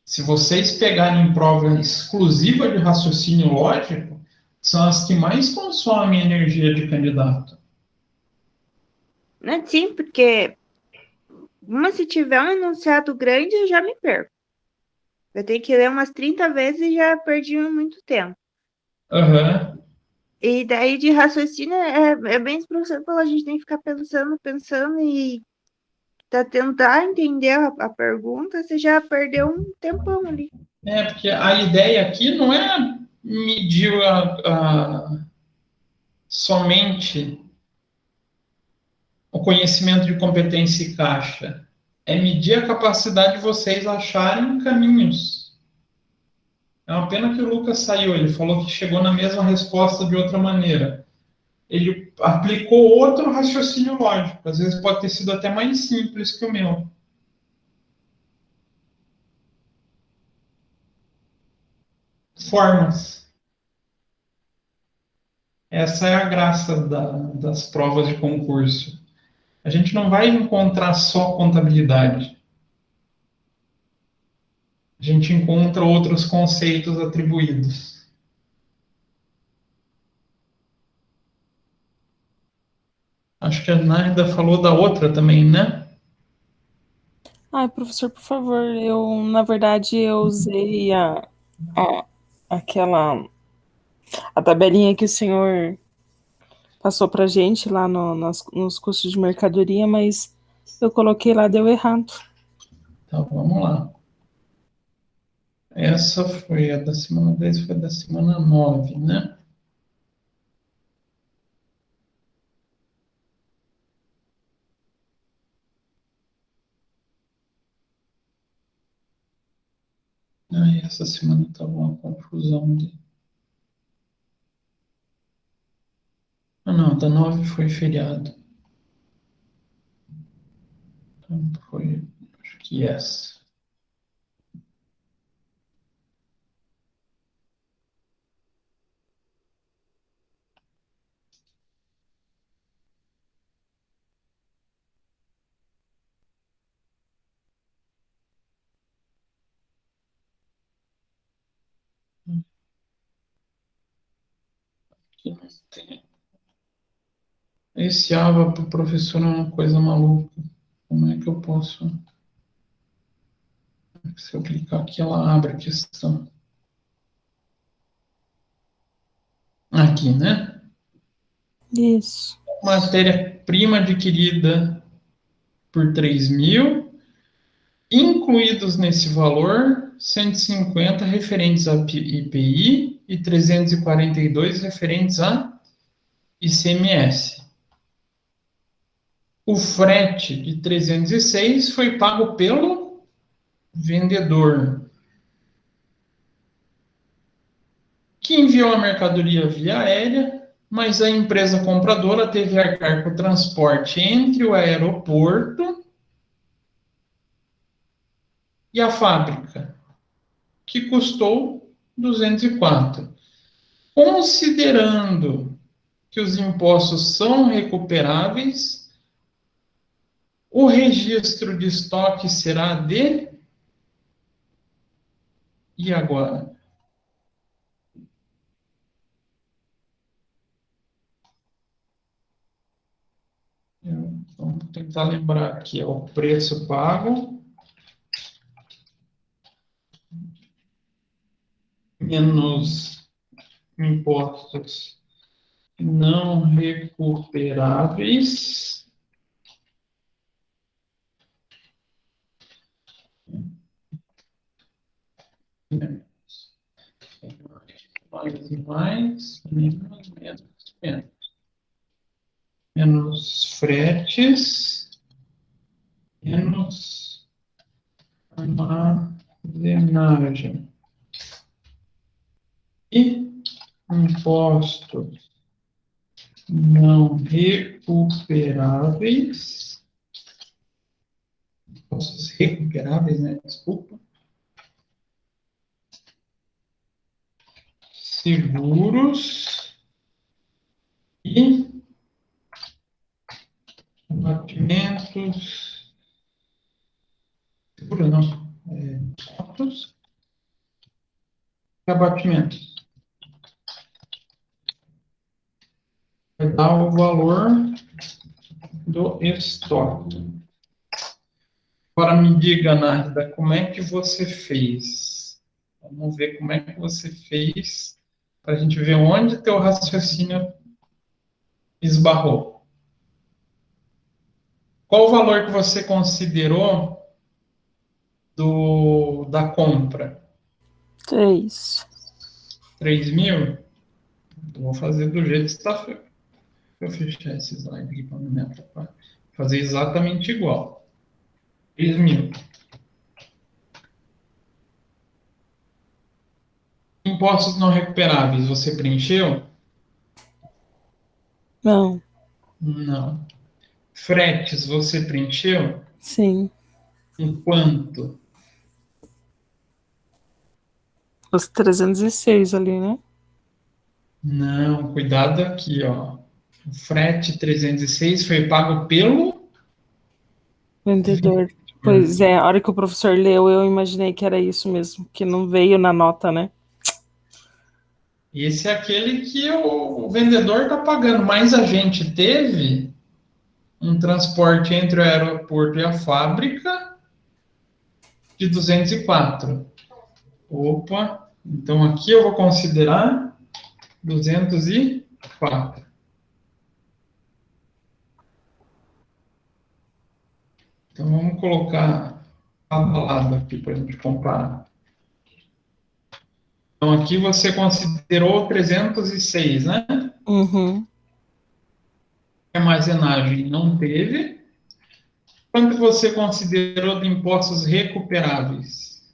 [SPEAKER 1] Se vocês pegarem prova exclusiva de raciocínio lógico, são as que mais consomem energia de candidato.
[SPEAKER 2] Não é sim, porque se tiver um enunciado grande, eu já me perco. Eu tenho que ler umas 30 vezes e já perdi muito tempo.
[SPEAKER 1] Aham.
[SPEAKER 2] E daí de raciocínio é bem isso que você falou, a gente tem que ficar pensando e tentar entender a pergunta, você já perdeu um tempão ali.
[SPEAKER 1] Porque a ideia aqui não é medir somente o conhecimento de competência e caixa. É medir a capacidade de vocês acharem caminhos. É uma pena que o Lucas saiu, ele falou que chegou na mesma resposta de outra maneira. Ele aplicou outro raciocínio lógico, às vezes pode ter sido até mais simples que o meu. Formas. Essa é a graça das provas de concurso. A gente não vai encontrar só contabilidade. A gente encontra outros conceitos atribuídos. Acho que a Narda falou da outra também, né?
[SPEAKER 3] Ai, professor, por favor, na verdade, eu usei a, aquela, a tabelinha que o senhor passou pra gente lá nos cursos de mercadoria, mas eu coloquei lá, deu errado.
[SPEAKER 1] Então, vamos lá. Essa foi a da semana 10, foi da semana 9, né? Essa semana estava uma confusão. Ah, não, da 9 foi feriado. Então, foi, acho que essa. Esse AVA para o professor é uma coisa maluca. Como é que eu posso... Se eu clicar aqui, ela abre a questão. Aqui, né?
[SPEAKER 3] Isso.
[SPEAKER 1] Matéria-prima adquirida por 3.000, incluídos nesse valor, 150 referentes a IPI e 342 referentes a ICMS. O frete de 306 foi pago pelo vendedor, que enviou a mercadoria via aérea, mas a empresa compradora teve a arcar com o transporte entre o aeroporto e a fábrica, que custou 204. Considerando que os impostos são recuperáveis, o registro de estoque será de... E agora? Vamos tentar lembrar aqui, é o preço pago menos impostos não recuperáveis menos fretes, menos armazenagem e impostos não recuperáveis, impostos recuperáveis, né? Desculpa. Seguros e abatimentos, seguro não, descontos e abatimentos. Vai dar o valor do estoque. Agora me diga, Nárida, como é que você fez? Vamos ver como é que você fez para a gente ver onde teu raciocínio esbarrou. Qual o valor que você considerou da compra?
[SPEAKER 3] 3.
[SPEAKER 1] 3.000? Vou fazer do jeito que está feito. Vou fechar esse slide aqui para não me atrapalhar. Fazer exatamente igual. 3.000. Impostos não recuperáveis, você preencheu?
[SPEAKER 3] Não.
[SPEAKER 1] Não. Fretes, você preencheu?
[SPEAKER 3] Sim.
[SPEAKER 1] Em quanto?
[SPEAKER 3] Os 306 ali, né?
[SPEAKER 1] Não, cuidado aqui, ó. O frete 306 foi pago pelo
[SPEAKER 3] Vendedor. Pois é, a hora que o professor leu, eu imaginei que era isso mesmo, que não veio na nota, né?
[SPEAKER 1] Esse é aquele que o vendedor está pagando, mas a gente teve um transporte entre o aeroporto e a fábrica de 204. Opa, então aqui eu vou considerar 204. Então vamos colocar lado a lado aqui para a gente comparar. Então aqui você considerou 306, né?
[SPEAKER 3] Uhum.
[SPEAKER 1] Armazenagem não teve. Quanto você considerou de impostos recuperáveis?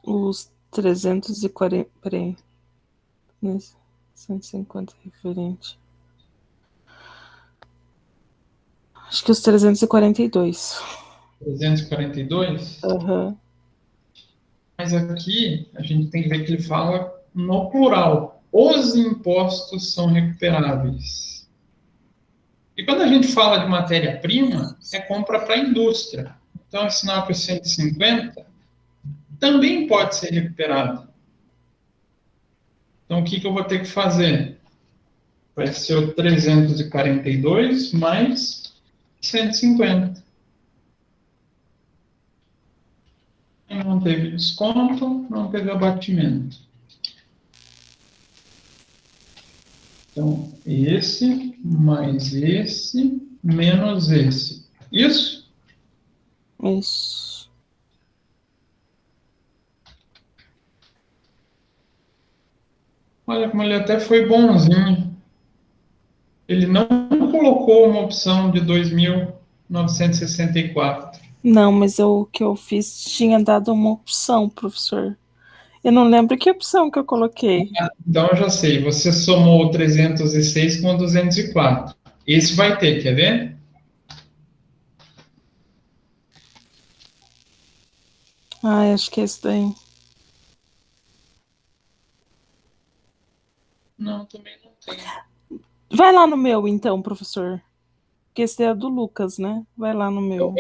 [SPEAKER 3] Os 340. Peraí. 150 referente. Acho que os 342.
[SPEAKER 1] 342?
[SPEAKER 3] Uhum.
[SPEAKER 1] Mas aqui a gente tem que ver que ele fala no plural. Os impostos são recuperáveis. E quando a gente fala de matéria-prima, é compra para a indústria. Então, assinar para 150 também pode ser recuperado. Então, o que que eu vou ter que fazer? Vai ser o 342 mais 150. E não teve desconto, não teve abatimento. Então, esse mais esse menos esse. Isso?
[SPEAKER 3] Isso.
[SPEAKER 1] Olha como ele até foi bonzinho. Ele não colocou uma opção de 2.964.
[SPEAKER 3] Não, mas o que eu fiz tinha dado uma opção, professor. Eu não lembro que opção que eu coloquei.
[SPEAKER 1] Então, eu já sei. Você somou o 306 com o 204. Esse vai ter, quer ver?
[SPEAKER 3] Ah, acho que é esse daí.
[SPEAKER 1] Não, também não tem.
[SPEAKER 3] Vai lá no meu, então, professor. Porque esse é do Lucas, né? Vai lá no meu.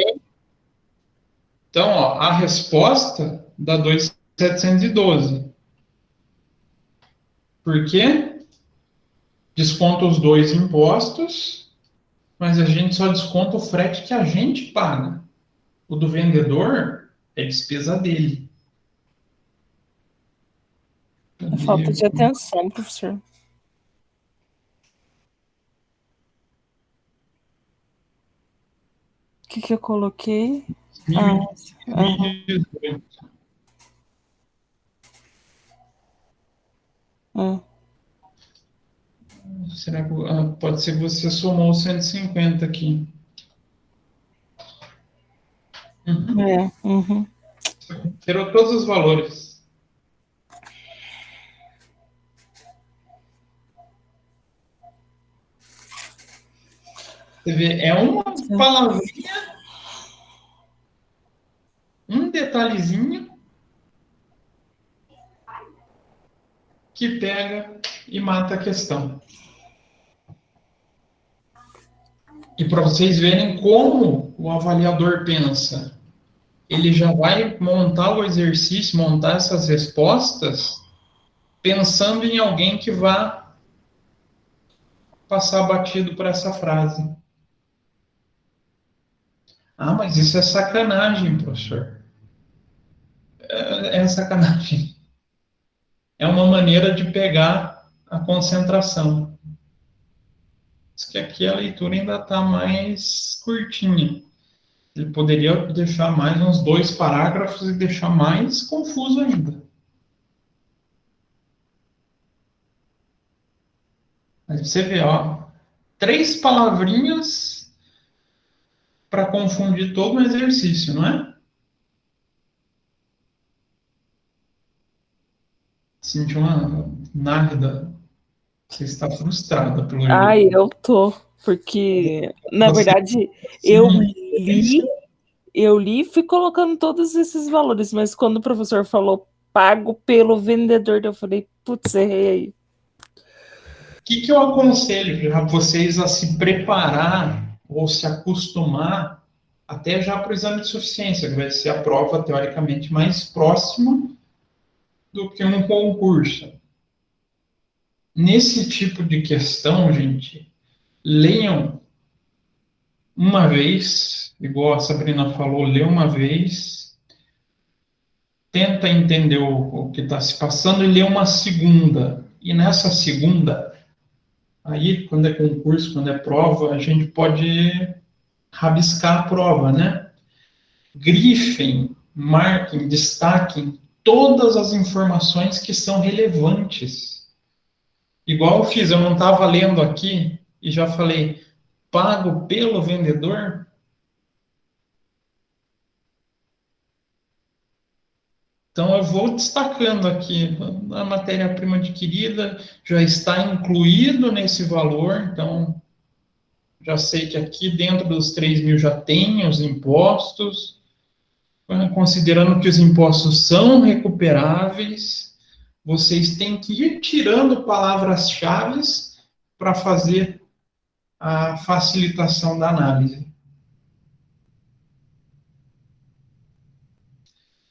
[SPEAKER 1] Então, ó, a resposta dá 2.712. Por quê? Desconta os dois impostos, mas a gente só desconta o frete que a gente paga. O do vendedor é despesa dele.
[SPEAKER 3] É falta de atenção, professor. O que que eu coloquei? Ah,
[SPEAKER 1] 2018.
[SPEAKER 3] ah.
[SPEAKER 1] Será que pode ser que você somou 150 aqui? Uhum.
[SPEAKER 3] É, uhum.
[SPEAKER 1] Tirou todos os valores. Você vê, é uma palavrinha, um detalhezinho que pega e mata a questão. E para vocês verem como o avaliador pensa, ele já vai montar o exercício, montar essas respostas, pensando em alguém que vá passar batido por essa frase. Ah, mas isso é sacanagem, professor. É sacanagem. É uma maneira de pegar a concentração. Diz que aqui a leitura ainda está mais curtinha. Ele poderia deixar mais uns 2 parágrafos e deixar mais confuso ainda. Mas você vê, ó, 3 palavrinhas para confundir todo o exercício, não é? Senti uma nada. Você está frustrada pelo jeito.
[SPEAKER 3] Ai, eu tô, porque, na
[SPEAKER 1] Você,
[SPEAKER 3] verdade, eu
[SPEAKER 1] sim,
[SPEAKER 3] li, eu li e fui colocando todos esses valores, mas quando o professor falou pago pelo vendedor, eu falei, putz, errei aí.
[SPEAKER 1] o que, que eu aconselho a vocês a se preparar ou se acostumar até já para o exame de suficiência, que vai ser a prova teoricamente mais próxima do que um concurso. Nesse tipo de questão, gente, leiam uma vez, igual a Sabrina falou, lê uma vez, tenta entender o que está se passando e lê uma segunda. E nessa segunda, aí, quando é concurso, quando é prova, a gente pode rabiscar a prova, né? Grifem, marquem, destaquem todas as informações que são relevantes. Igual eu fiz, eu não estava lendo aqui e já falei, pago pelo vendedor. Então, eu vou destacando aqui, a matéria-prima adquirida já está incluído nesse valor, então, já sei que aqui dentro dos 3.000 já tem os impostos, considerando que os impostos são recuperáveis, vocês têm que ir tirando palavras-chave para fazer a facilitação da análise.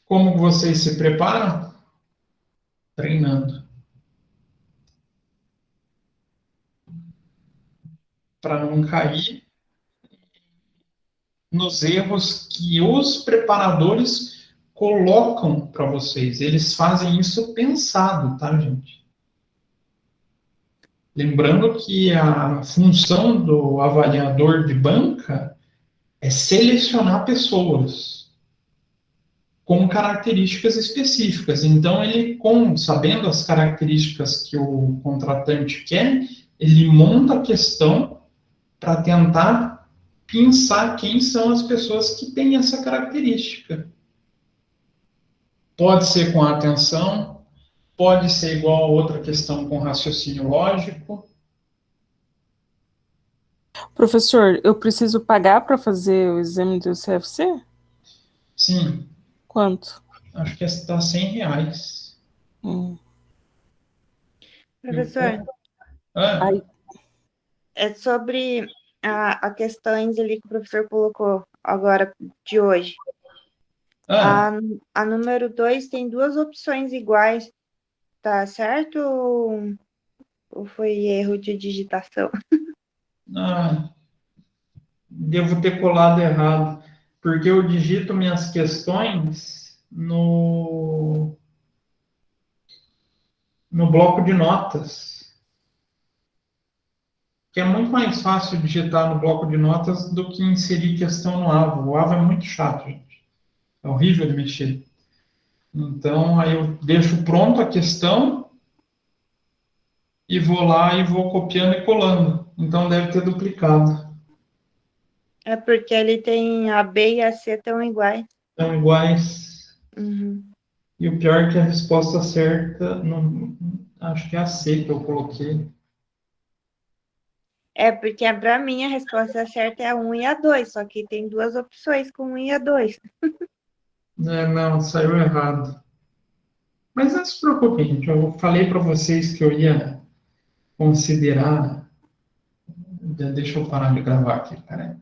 [SPEAKER 1] Como vocês se preparam? Treinando. para não cair nos erros que os preparadores colocam para vocês. Eles fazem isso pensado, tá, gente? Lembrando que a função do avaliador de banca é selecionar pessoas com características específicas. Então, ele, sabendo as características que o contratante quer, ele monta a questão para tentar pensar quem são as pessoas que têm essa característica. Pode ser com atenção, pode ser igual a outra questão com raciocínio lógico.
[SPEAKER 3] Professor, eu preciso pagar para fazer o exame do CFC?
[SPEAKER 1] Sim,
[SPEAKER 3] Quanto?
[SPEAKER 1] acho que está R$ 100.
[SPEAKER 2] Professor,
[SPEAKER 1] Ah,
[SPEAKER 3] Ai,
[SPEAKER 2] é sobre a questões ali que o professor colocou agora de hoje.
[SPEAKER 1] ah,
[SPEAKER 2] A número 2 tem duas opções iguais, tá certo? Ou foi erro de digitação?
[SPEAKER 1] ah, devo ter colado errado, porque eu digito minhas questões no bloco de notas, que é muito mais fácil digitar no bloco de notas do que inserir questão no AVA. O AVA é muito chato, gente. É horrível de mexer. Então, aí eu deixo pronto a questão e vou lá e vou copiando e colando. Então, deve ter duplicado.
[SPEAKER 2] É porque ele tem a B e a C tão iguais.
[SPEAKER 1] São iguais.
[SPEAKER 2] Uhum.
[SPEAKER 1] E o pior é que a resposta certa, não, acho que é a C que eu coloquei.
[SPEAKER 2] É porque para mim a resposta certa é a 1 e a 2, só que tem duas opções com 1 e a 2.
[SPEAKER 1] É, não, saiu errado. Mas não se preocupe, gente. Eu falei para vocês que eu ia considerar. Deixa eu parar de gravar aqui, peraí.